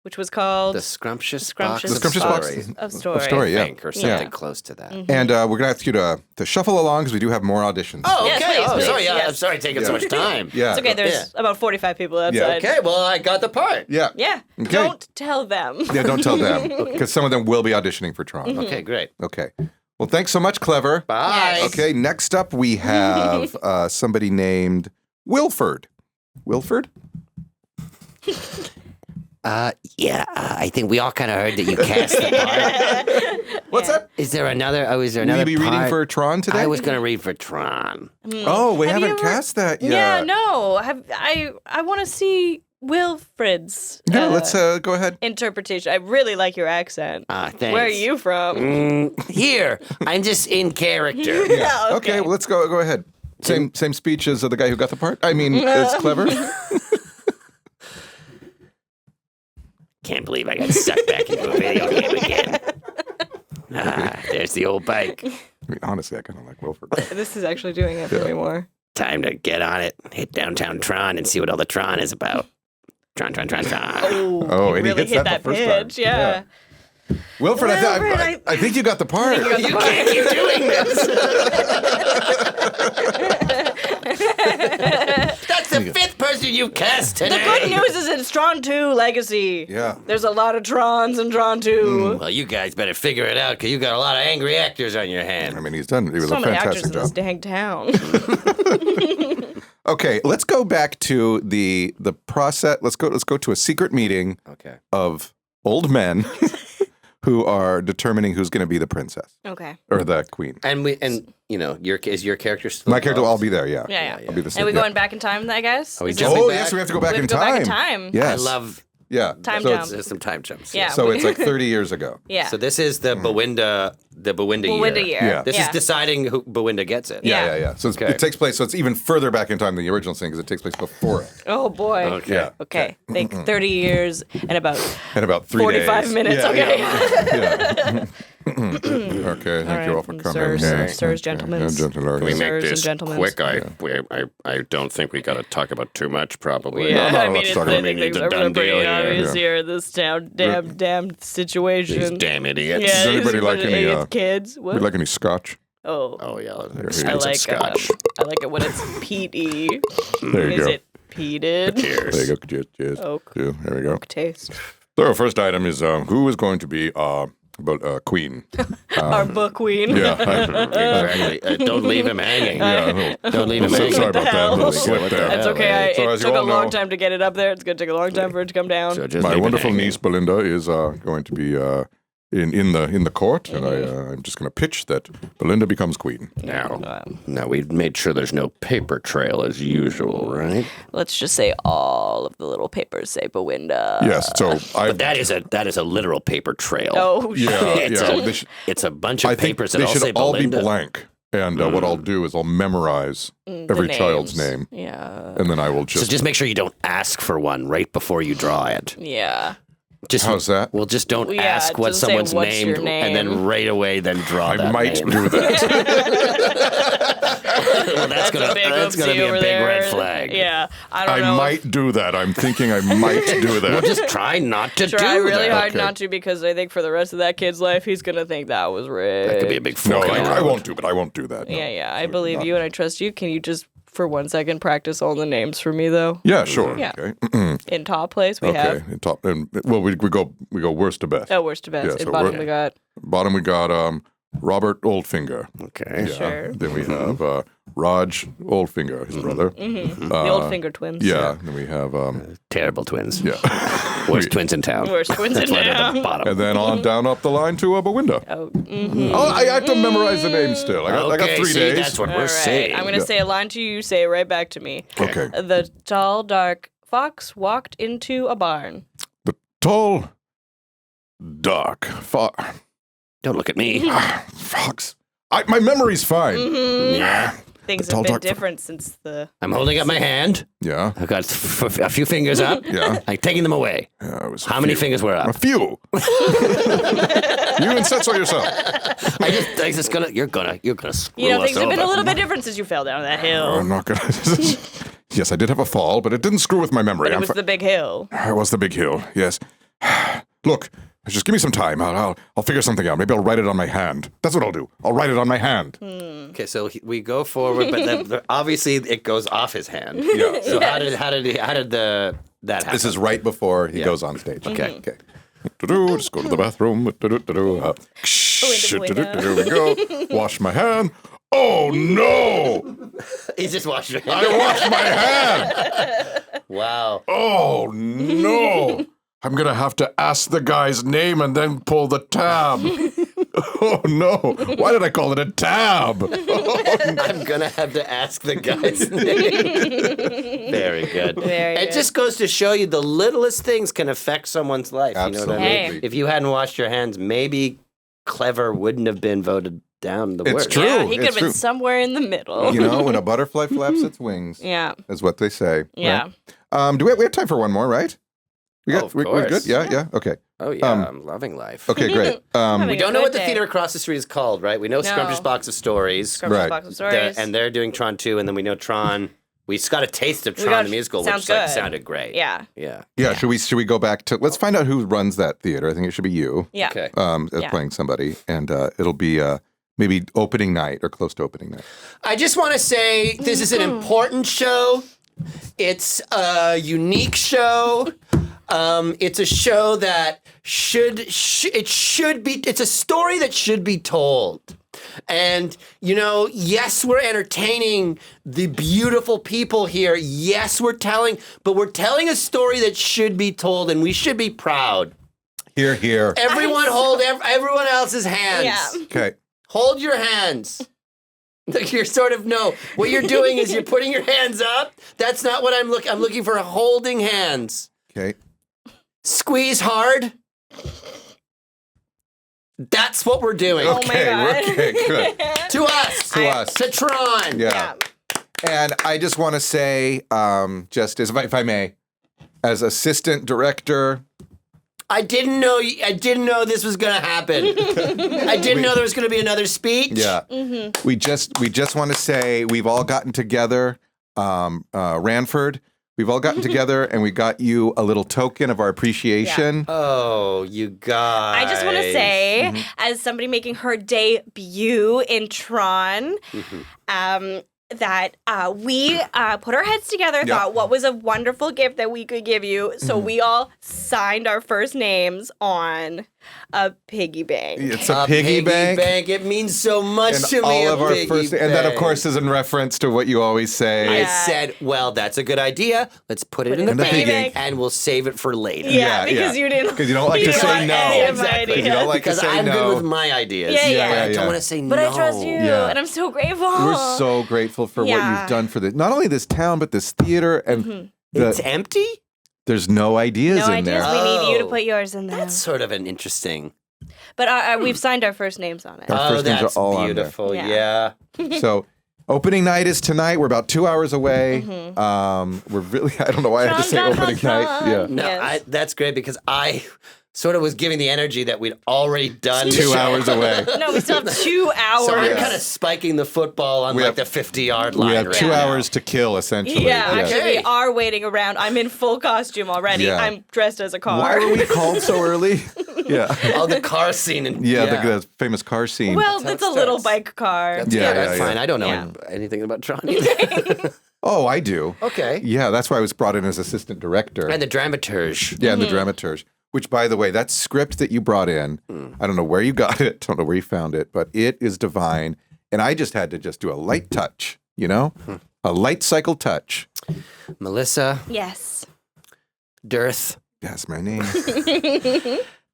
which was called The Scrumptious Scrumptious Box Scrumptious of Box Stories. of Story. Of story, yeah. I think, or something Yeah. close to that. And we're going to ask you to shuffle along because we do have more auditions. Oh, Yes, okay. please, Sorry, yes. I'm sorry taking so Yeah. much time. Yeah. It's okay. There's about 45 people outside. Okay, well, I got the part. Yeah. Yeah. Okay. Don't tell them. Yeah, don't tell them because some of them will be auditioning for Tron. Okay, great. Okay. Well, thanks so much, Clever. Bye. Yes. Okay, next up we have somebody named Wilford. Wilford? I think we all kind of heard that you cast the part. What's that? Is there another? Oh, is there Will another? you be reading part? for Tron today? I was going to read for Tron. Oh, we Have you haven't ever- cast that yet. Yeah, no. I want to see Wilfred's Yeah, let's go ahead. interpretation. I really like your accent. Thanks. Where are you from? Here, I'm just in character. Yeah. okay. Okay, well, let's go ahead. Same speech as the guy who got the part? I mean, it's Clever. Can't believe I got sucked back into a video game again. There's the old bike. I mean, honestly, I kind of like Wilford. This is actually doing it for me more. Time to get on it. Hit downtown Tron and see what all the Tron is about. Tron. Oh, you and he really hits hit that the that first time. pitch. Yeah. Wilford, Wilford, I think you got the part. You can't keep doing this. That's the fifth person you've cast The today. good news is it's Tron 2 Legacy. Yeah. There's a lot of Trons in Tron 2. Well, you guys better figure it out because you got a lot of angry actors on your I hands. mean, he was So a many actors fantastic in this job. dang town. Okay, let's go back to the process. Let's go to a secret meeting Okay. of old men who are determining who's going to be the princess Okay. or the queen. And is your character still My character will all involved? be there. Yeah. Yeah. I'll be the same. And we yeah. going back in time, I guess? Are we Is jumping Oh back? yes, we have to go back We in have to go time. back in time. Yes. I love Yeah. Time so jump. It's, there's some time jumps. Yeah. so it's like 30 years ago. Yeah. So this is the Bawinda Bawinda year. Yeah. This is deciding who Bawinda gets it. Yeah. So Okay. it takes place. So it's even further back in time than the original thing because it takes place before it. Oh, boy. Okay. Yeah. Okay. Think 30 years and about In about 3 45 days. minutes. Yeah, Okay. Yeah. Okay. Thank you all for coming. Sirs, gentlemen. Yeah, gentlemen. Can we make Sirs and this gentlemen. quick? I don't think we got to talk about too much, probably. Yeah, no, I mean, let's it's, talk I about think it. things It's a are done pretty deal here. obvious Yeah. here. This town, damn situation. These damn idiots. Yeah, Does anybody these like bunch of any, idiot kids? What? Would you like any scotch? oh, Oh, yeah. Here, I Expensive like scotch. I like it when it's peaty. There you Is go. it peated? Cheers. There you go. Cheers. Cheers. Oak. Yeah, there we go. Taste. So first item is who is going to be queen? Our book queen. Yeah. Exactly. Don't leave him hanging. Don't leave him So hanging. sorry about that. hell? Little slip there. That's okay. So It as you took a all long know- time to get it up there. It's gonna take a long time for it to come down. So just My leave it wonderful hanging. niece Belinda is going to be in the court, and I'm just going to pitch that Belinda becomes queen. Now, we've made sure there's no paper trail as usual, right? Let's just say all of the little papers say Bawinda. Yes. So I. But that is a literal paper trail. Oh, Yeah. It's Yeah. a- They should- It's a bunch of I think papers they that all should say all be Belinda. blank. And what I'll do is I'll memorize every child's name, Yeah. and then I will So just. just make sure you don't ask for one right before you draw it. Yeah. Just How's that? Well, just don't Yeah, ask what just say, someone's "What's your named, and then name?" right away then draw I that might name. do that. Well, that's gonna Big that's gonna oopsie be a over big there. red flag. Yeah. I don't I know. might do that. I'm thinking I might do that. Well, just try not to Try do really that. hard Okay. not to, because I think for the rest of that kid's life, he's gonna think that was rigged. That could be a big no, fork in the I road. won't do. But I won't do that. No. Yeah. I believe you and I trust you. Can you just, for 1 second, practice all the names for me, though? Yeah, sure. Yeah. Okay. In top place, we Okay. have. In top, and well, we go worst to best. Oh, worst to best. Yeah, In so bottom, we're- we got. Bottom we got Robert Oldfinger. Okay. Yeah. Sure. Then we have Raj Oldfinger, his brother. The old finger twins. Yeah. Then we have Terrible twins. yeah. Worst twins in town. Worst twins in That's why they're at the town. bottom. And then on down up the line to Bawinda. Oh, Oh, I have to memorize the name still. I got Okay, 3 see, days. that's what all we're right. saying. I'm going to say a line to you. You say it right back to me. Okay. The tall, dark fox walked into a barn. The tall, dark Don't look at me. fox. My memory's fine. Mm-hmm. Yeah. things tall, have been dark- different since the. I'm holding up my hand. Yeah. I've got a few fingers up. Yeah. I'm taking them away. It was How many fingers were A up? few. You insist on yourself. I just gonna. You're gonna screw You know, us things have been a over. little bit different since you fell down that hill. I'm not gonna. Yes, I did have a fall, but it didn't screw with my memory. But it I'm was fi- the big hill. It was the big hill. Yes. Look, just give me some time. I'll figure something out. Maybe I'll write it on my hand. That's what I'll do. I'll write it on my hand. Okay, so we go forward, but then obviously it goes off his hand. Yeah. So how did that happen? This is right before he goes on stage. Okay. Okay. Just go to the bathroom. Here we go. Wash my hand. Oh no! He's just washing. I washed my hand. Wow. Oh no! I'm gonna have to ask the guy's name and then pull the tab. Oh no! Why did I call it a tab? I'm gonna have to ask the guy's name. Very good. Very It good. just goes to show you the littlest things can affect someone's life. You know what I mean? Absolutely. If you hadn't washed your hands, maybe Clever wouldn't have been voted down the It's worst. true. Yeah, he could it's have been true. somewhere in the middle. You know, when a butterfly flaps its wings, Yeah. is what they say. Yeah. Right? Do we have time for one more? Right? Of we're good. course. Yeah. Okay. Oh yeah, I'm loving life. Okay. Great. Having We a don't know good what the day. theater across the street is called, right? We know No. Scrumptious Box of Stories. Scrumptious Right. Box of Stories. And they're doing Tron 2, and then we know Tron. We just got a taste of We Tron got- the musical, sounds which good. sounded great. Yeah. Yeah. Yeah. Should we go back to? Let's find out who runs that theater. I think it should be you. Yeah. Okay. As Yeah. playing somebody, and it'll be maybe opening night or close to opening night. I just want to say this is an important show. It's a unique show. It's a show that it's a story that should be told. And, you know, yes, we're entertaining the beautiful people here. Yes, but we're telling a story that should be told, and we should be proud. Here. Everyone hold everyone else's hands. Yeah. Okay. Hold your hands. You're sort of, no. What you're doing is you're putting your hands up. That's not what I'm looking. I'm looking for holding hands. Okay. Squeeze hard. That's what we're doing. Oh my God. Okay. Good. To us. To us. To Tron. Yeah. And I just want to say, just as if I may, as assistant director. I didn't know this was gonna happen. I didn't know there was gonna be another speech. Yeah. Mm-hmm. We just want to say we've all gotten together, Ranford. We've all gotten together and we got you a little token of our appreciation. Oh, you guys. I just want to say, as somebody making her debut in Tron, that we put our heads together, thought what was a wonderful gift that we could give you. So we all signed our first names on a piggy bank. It's a piggy bank. It means so much And to me. all a of our piggy first, and that of bank. course is in reference to what you always say. I Yeah. said, well, that's a good idea. Let's put it in the in the bank, piggy bank. and we'll save it for later. Yeah, because you didn't. Because you don't like you to didn't say want no. any of my Exactly. Because you don't ideas. like to Because say I'm no. good with my ideas. Yeah, yeah. But I Yeah. don't want to say But no. I trust you, Yeah. and I'm so grateful. We're so grateful for what Yeah. you've done for not only this town, but this theater. And It's empty? there's no ideas no in ideas. there. We need you to Oh. put yours in there. That's sort of an interesting. But we've signed our first names on it. Our first names are that's all on there. beautiful. Yeah. Yeah. So opening night is tonight. We're about 2 hours away. We're really, I don't know why I had to say Tron, opening Tron, night. Tron. Yeah. No, Yes. that's great because I sort of was giving the energy that we'd already done. the 2 show. hours away. No, we still have 2 hours. So I'm kind of spiking the football on We like have- the 50-yard line. We have right 2 now. hours to kill, essentially. Yeah, actually, Okay. we are waiting around. I'm in full costume already. Yeah. I'm dressed as a car. Why were we called so early? Yeah. Oh, the car scene. And, Yeah, the famous car scene. Well, how it's it a little starts. bike car. Yeah, that's yeah. fine. I don't know Yeah. anything about Tron either. Oh, I do. Okay. Yeah, that's why I was brought in as assistant director. And the dramaturge. Yeah, and the dramaturge. Which, by the way, that script that you brought in, I don't know where you got it, don't know where you found it, but it is divine. And I just had to do a light touch, you know? A light cycle touch. Melissa, Yes. Dearth, That's my name.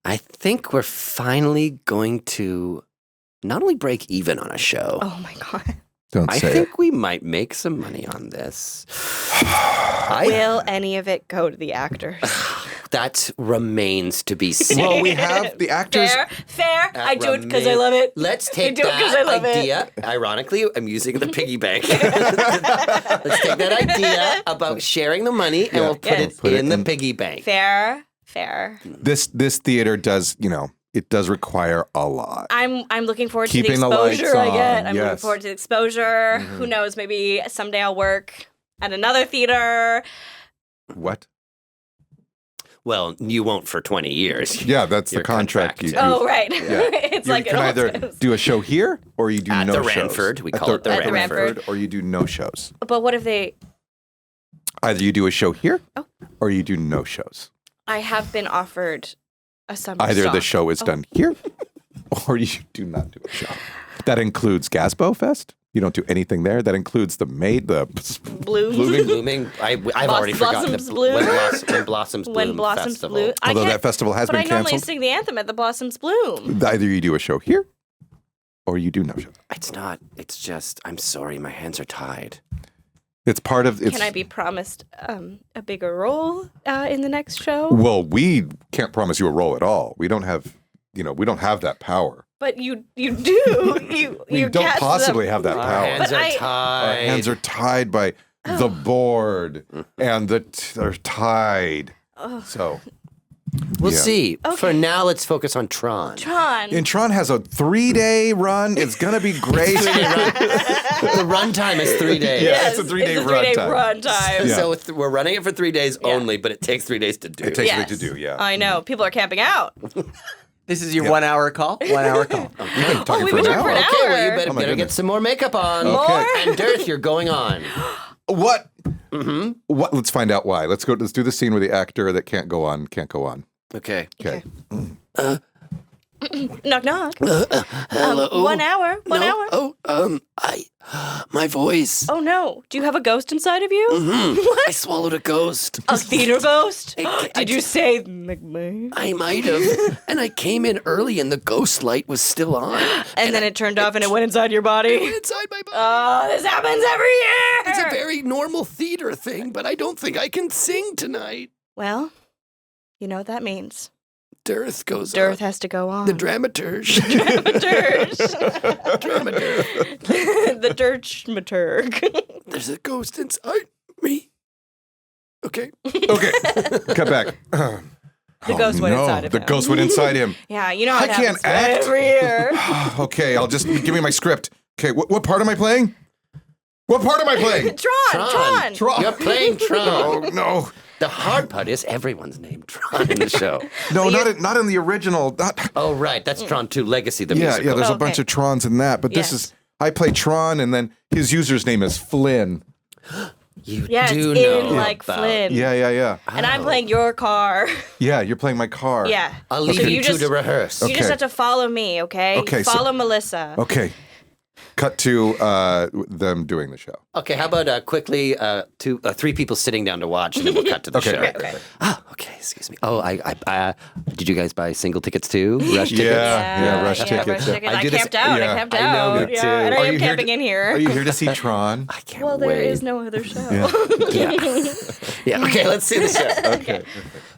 I think we're finally going to not only break even on a show, Oh my God. Don't I say it. think we might make some money on this. Will any of it go to the actors? That remains to be seen. Well, we have the actors. Fair. I do it because I love it. Let's I take do it 'cause I that love it. idea. Ironically, I'm using the piggy bank. Let's take that idea about sharing the money and we'll put Yes. it in the piggy bank. Fair. This theater does, it does require a lot. I'm looking forward Keeping to the the lights exposure I get. on, I'm looking yes. forward to the exposure. Who knows? Maybe someday I'll work at another theater. What? Well, you won't for 20 years. Yeah, that's You're the contract. You, Oh, right. Yeah. It's you like can an either office. do a show here or you do At no the shows. Ranford. We At call it the At the Ranford. Or you do no shows. But what if they? Either you do a show here Oh. or you do no shows. I have been offered a summer Either stock. the show is done here or you do not do a show. That includes Gasbo Fest. You don't do anything there. That includes the Bloom. Blooming. I've already forgotten. Blossoms Bloom. When Blossoms Bloom When Blossoms Festival. Bloom. I Although can't- that festival has but been I normally canceled. sing the anthem at the Blossoms Bloom. Either you do a show here or you do no show. It's not. It's just, I'm sorry, my hands are tied. It's part of it's Can I be promised a bigger role in the next show? Well, we can't promise you a role at all. We don't have that power. But you do. We you don't cast possibly them. have that Our power. hands But are I- tied. Our hands are tied by the board, and they're tied. So We'll Yeah. see. Okay. For now, let's focus on Tron. Tron. and Tron has a 3-day run. It's gonna be great. The runtime is 3 days. Yeah, it's a 3-day it's a 3-day runtime. run time. Yeah. So we're running it for 3 days Yeah. only, but it takes 3 days to do. It takes Yes. a bit to do. Yeah, I know. People are camping out. This is your 1 hour call? 1 hour call. We've been talking we've for been an talking for hour. an Okay, well, you hour. better, Oh my better get goodness. some more makeup on. Okay. And Dirth, you're going on. What? What? Let's find out why. Let's do the scene where the actor that can't go on. Okay. Okay. Knock knock. Hello. 1 hour. 1 hour. Oh, my voice. Oh no. Do you have a ghost inside of you? I swallowed a ghost. A theater ghost? I Did you say McMahon? I might have. And I came in early and the ghost light was still on. And then it turned off and it went inside your body? Inside my body. Oh, this happens every year. It's a very normal theater thing, but I don't think I can sing tonight. Well, you know what that means. Dirth goes Dirth on. has to go on. The dramaturge. Dramaturge. Dramaturge. The Dirchmaturg. There's a ghost inside me. Okay. Okay. Cut back. The ghost went inside of The him. ghost went inside him. Yeah, you know how I it can't happens act. every year. Okay, I'll just give me my script. Okay, what part am I playing? What part am I playing? Tron. Tron. You're playing Tron. Oh no, The hard part is everyone's named Tron in the show. no, not in the original. Oh, right. That's Tron 2 Legacy, the Yeah, musical. yeah. There's a Okay. bunch of Trons in that, but this Yes. is I play Tron, and then his user's name is Flynn. You Yeah, do it's know in like about- Flynn. Yeah. And I'm playing your car. Yeah, you're playing my car. Yeah. I'll leave So you you two just- to rehearse. You just Okay. have to follow me, okay? Okay, so- Follow Melissa. Okay. Cut to them doing the show. Okay, how about quickly 3 people sitting down to watch, and then we'll cut to the Okay. show. Okay. Oh, okay. Excuse me. Oh, I did you guys buy single tickets too? Rush tickets? Yeah, rush Rush tickets. tickets. I I did this- camped out. yeah. I camped I know, out. me Yeah, too. and I Are am you here camping to- in here. Are you here to see Tron? I can't Well, there wait. is no other show. Yeah. Okay, let's see the show. Okay.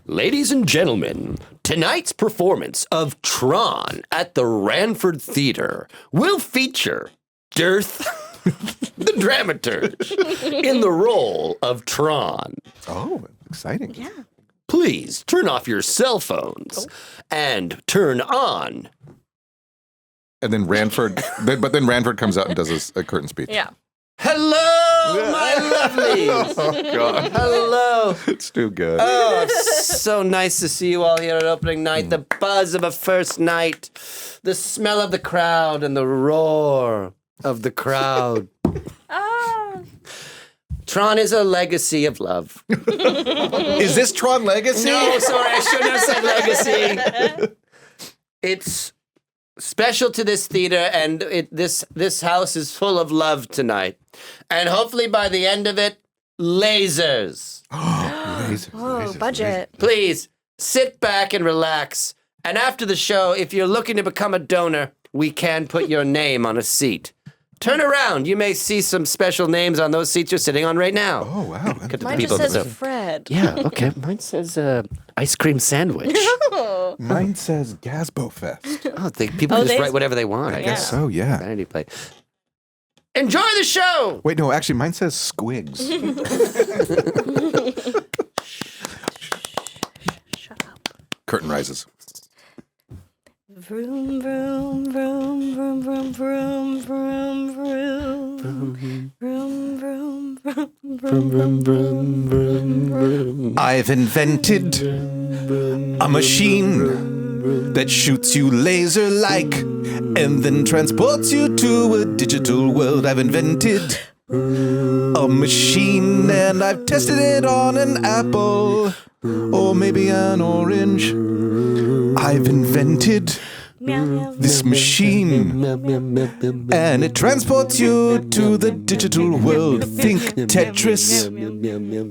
Ladies and gentlemen, tonight's performance of Tron at the Ranford Theater will feature Dirth, the dramaturge, in the role of Tron. Oh, exciting. Yeah. Please turn off your cell phones and turn on. And then Ranford, but then Ranford comes out and does a curtain speech. Yeah. Hello, my lovelies. Oh God, Hello. it's too good. Oh, it's so nice to see you all here at opening night. The buzz of a first night, the smell of the crowd, and the roar of the crowd. Ah. Tron is a legacy of love. Is this Tron Legacy? No, sorry, I shouldn't have said legacy. It's special to this theater, and this house is full of love tonight. And hopefully by the end of it, lasers. Oh, budget. Please sit back and relax. And after the show, if you're looking to become a donor, we can put your name on a seat. Turn around. You may see some special names on those seats you're sitting on right now. Oh wow. Cut to the Mine people just says that- Fred. Yeah, okay. Mine says ice cream sandwich. Mine says Gazbo Fest. Oh, people can just they- write whatever they want. I guess so, yeah. Vanity plate. Enjoy the show. Wait, no, actually, mine says Squigs. Shut up. Curtain rises. Vroom, vroom, vroom, vroom, vroom, vroom, vroom, vroom. Vroom, vroom, vroom, vroom, vroom. I've invented a machine that shoots you laser-like and then transports you to a digital world. I've invented a machine and I've tested it on an apple or maybe an orange. I've invented this machine and it transports you to the digital world. Think Tetris,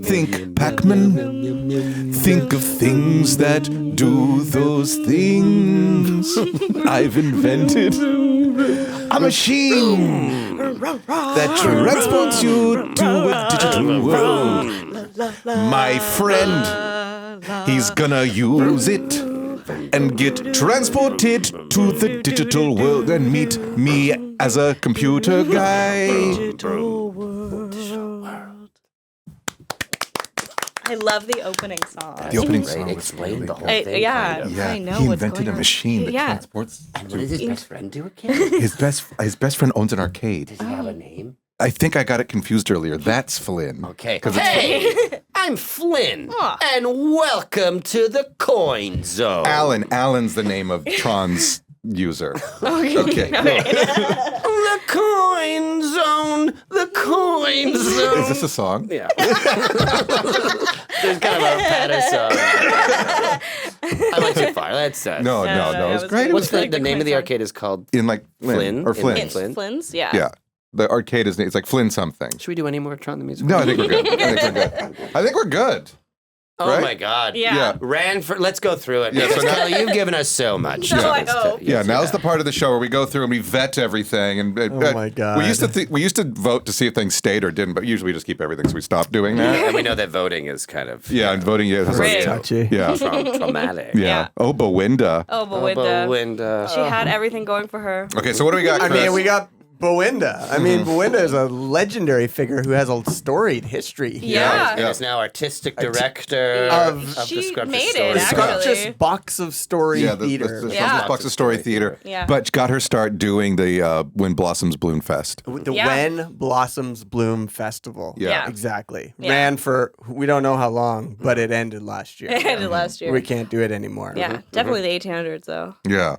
think Pac-Man, think of things that do those things. I've invented a machine that transports you to a digital world. My friend, he's gonna use it and get transported to the digital world and meet me as a computer guy. I love the opening song. The opening Great. song was Explain really the whole good. thing. Yeah, kind of. Yeah, I know he what's invented going a on. machine that Yeah. transports. And what does his best friend do again? His best friend owns an arcade. Does he have a name? I think I got it confused earlier. That's Flynn. Okay. 'Cause it's Hey, I'm Flynn, Aw. and welcome to the Coin Zone. Alan's the name of Tron's user. Okay. Okay. The Coin Zone. The Coin Zone. Is this a song? Yeah. There's kind of a patter song. I went too far. That's No, it it's was great. good. What's the Like the name of the Coin arcade is called? In like Flynn? or In Flynn. Flynn? Flynn's? Yeah. Yeah. The arcade is it's like Flynn something. Should we do any more Tron the Musical? No, I think we're good. I think we're good. Oh right? my God. Yeah. Let's go through it. Yeah, so Because now- Kelly, you've given us so much. No, I It's to- hope. Yeah, yes, now's you the have. part of the show where we go through and we vet everything. And Oh my God. we used to vote to see if things stayed or didn't, but usually we just keep everything, so we stopped doing that. And we know that voting is kind of Yeah, and voting has Great. Touchy. Yeah, traumatic. yeah. Yeah. Oh, Bewinda. Oh, Belinda. Belinda. She had everything going for her. Okay, so what do we got, I Chris? mean, we got Bewinda. I mean, Bewinda is a legendary figure who has a storied history here. Yeah. And is now artistic director Of- the She Scrumptious made Story. it, The actually. Scrumptious Box of Story yeah, Theater. the Yeah. Box of Story Theater. Yeah. But got her start doing the When Blossoms Bloom Fest. The Yeah. When Blossoms Bloom Festival. Yeah. Exactly. Yeah. Ran for, we don't know how long, but it ended last year. It ended last year. We can't do it anymore. Yeah, definitely the 1800s though. Yeah.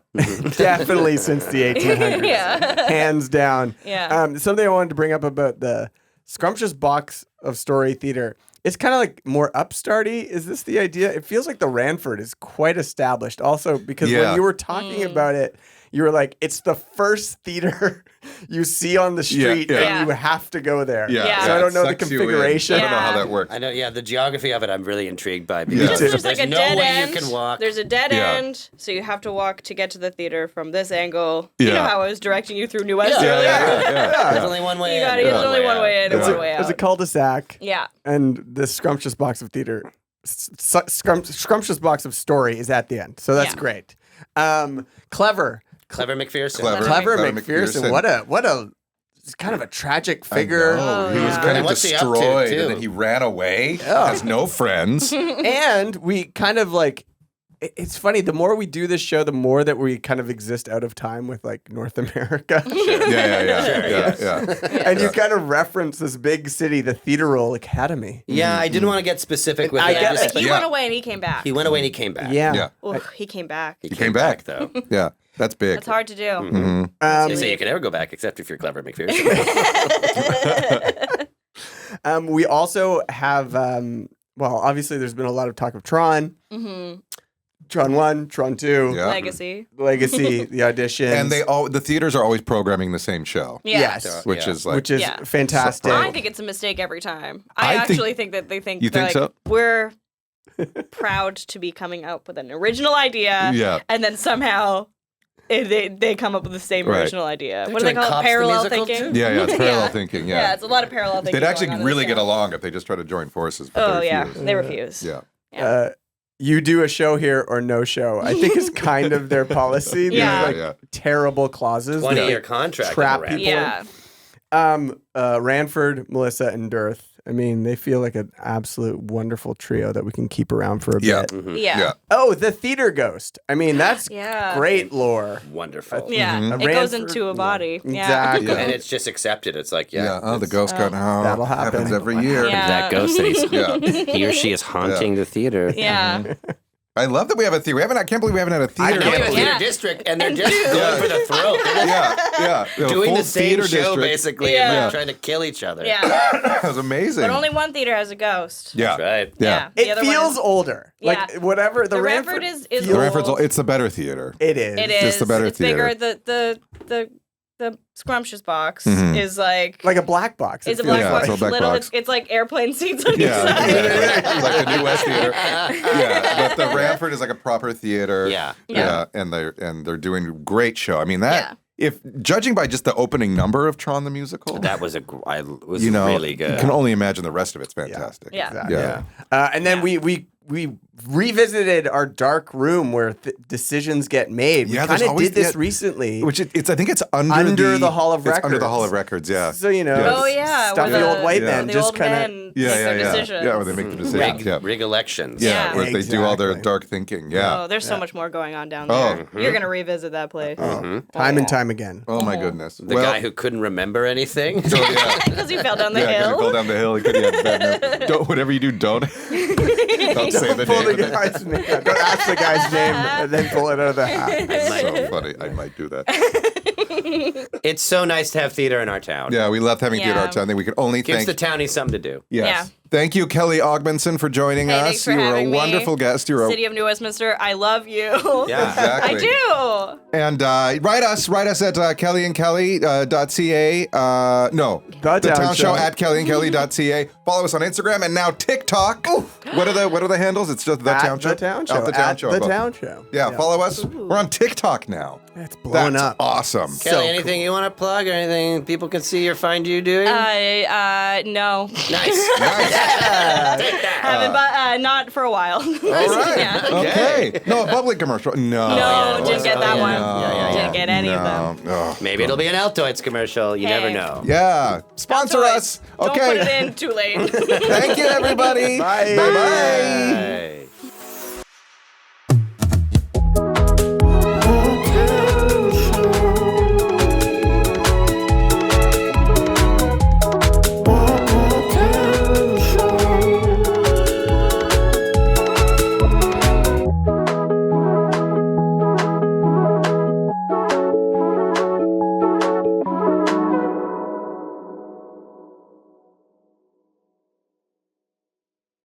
Definitely since the 1800s. Yeah. Hands down. Yeah. Something I wanted to bring up about the Scrumptious Box of Story Theater. It's kind of like more upstarty. Is this the idea? It feels like the Ranford is quite established. Also, because Yeah. when you were talking about it, you were like, it's the first theater you see on the street, yeah. and Yeah. you have to go there. Yeah. So I it don't know the sucks you in. configuration. I don't know how Yeah. that works. I know, yeah, the geography of it I'm really intrigued by. Yeah. Because There's like a no dead way end. you can walk. There's a dead Yeah. end, so you have to walk to get to the theater from this angle. You Yeah. know how I was directing you through New West Yeah. earlier? There's only one way You in. got it. and There's only one way in and It's one a- way There's a out. cul-de-sac, Yeah. and the Scrumptious Box of Theater, Scrumptious Box of Story is at the end. So that's Yeah. great. Clever. Clever McPherson. Clever Clever McPherson. McPherson. What a kind of a tragic figure. Oh, he was yeah. kind And of what's he up to, destroyed, too? and then he ran away. Has no friends. And we kind of like, it's funny, the more we do this show, the more that we kind of exist out of time with like North America. Yeah. And you kind of reference this big city, the Theateral Academy. Yeah, I didn't want to get specific with I it. get just- it. He Yeah. went away and he came back. He went away and he came back. Yeah. Yeah. Oof, he came back. He came back. though. Yeah. That's big. That's hard to do. Mhm. They say you can never go back except if you're Clever McPherson. We also have, well, obviously there's been a lot of talk of Tron. Mm-hmm. Tron 1, Tron 2, Yeah. Legacy. Legacy, the auditions. And the theaters are always programming the same show, Yeah. Yes. which is like Which is Yeah. fantastic. I think it's a mistake every time. I I think- actually think that they think You they're think like, so? we're proud to be coming out with an original idea, Yeah. and then somehow they come up with the same Right. original idea. They're What do they doing call it? Cops the Parallel musical, thinking. too? Yeah, it's parallel Yeah. thinking. Yeah, Yeah, it's a lot of parallel thinking. they'd actually going on in really this get town. along if they just tried to join forces. But Oh they yeah, refuse. they refuse. Yeah. Yeah. you do a show here or no show. I think is kind of their policy. Yeah. There's like terrible clauses. 20-year contract. Trap on the people. Ramp. Yeah. Ranford, Melissa, and Dirth. I mean, they feel like an absolute wonderful trio that we can keep around for a bit. Yeah. Oh, the theater ghost. I mean, that's Yeah. great lore. Wonderful. Yeah. A It goes Ranford- into a body. Yeah. Exactly. And it's just accepted. It's like, Yeah. Oh, the it's- ghost got That'll happen. happens every year. Yeah. that ghost that he's, Yeah. he or she is haunting the theater. Yeah. I love that we have a theater. I can't believe we haven't had a theater. Now we have a yet. theater Yeah. district, and they're just going for the throat. They're Yeah. doing Full the same theater show, district. basically, Yeah. and like trying to kill each other. Yeah. That was amazing. But only one theater has a ghost. Yeah. That's right. Yeah. The It other feels one older. Like Yeah. whatever the The Ranford Ranford is The old. Ranford's, it's the better theater. It is. It is. Just the better it's theater. bigger. The scrumptious box Mhm. is like Like a black box. it's It a black feels Yeah, box. it's a black little. box. It's like airplane seats on Yeah, each side. exactly. Like the New West Theater. Yeah, but the Ranford is like a proper theater. Yeah. Yeah. and they're doing a great show. I mean that Yeah. if judging by just the opening number of Tron the musical, That was was you know, really good. you can only imagine the rest of it's fantastic. Yeah. Exactly. Yeah. And then we revisited our dark room where decisions get made. Yeah, we there's kind of always- did this yeah, recently. Which it's I think it's under, Under the Hall of it's under the Records. Hall of Records. Yeah. So, you know, Yes. Oh yeah, stuffy where the, old white Yeah. men the just old kind of. men Yeah, make yeah, their yeah. decisions. Yeah, where they make the decisions. rig, Yeah. rig elections. Yeah, Yeah. where they do all their Exactly. dark thinking. Yeah. Oh, there's so much more going on down Oh. there. You're gonna revisit that place Time and time again. Oh my goodness. The guy who couldn't remember anything. Oh, yeah. because you fell down the Yeah, 'cause hill. he fell down the hill. He couldn't have bad news. Don't whatever you do, don't say the Pull name. the guy's name. Don't ask the guy's name and then pull it out of the hat. So funny. I might do that. It's so nice to have theater in our town. Yeah, we love having theater Yeah. art town. I think we can only Gives thank. the townies something to do. Yes. Yeah. Thank you, Kelli Ogmundson, for joining Hey, us. thanks for You were a having me. wonderful guest. You're City of New Westminster, I love you. Yeah. Exactly. I do. And write us at kellyandkelly.ca. No, The Town Town Show Show. at kellyandkelly.ca. Follow us on Instagram and now TikTok. What are the handles? It's just the At Town Show. The Town Show. Oh, the Town At Show. The Town Show. Yeah, follow us. We're on TikTok now. It's blowing That's up. awesome. Kelly, anything you want to plug or anything people can see or find you doing? No. Nice. Haven't, but not for a while. All right. Yeah. Okay. No, a bubbly commercial. No. No, didn't get that one. Yeah. Didn't get any of them. Oh, Maybe it'll be an Altoids commercial. You Hey. never know. yeah. Sponsor Altoids. us. Don't Okay. put it in too late. Thank you, everybody. Bye. Bye-bye.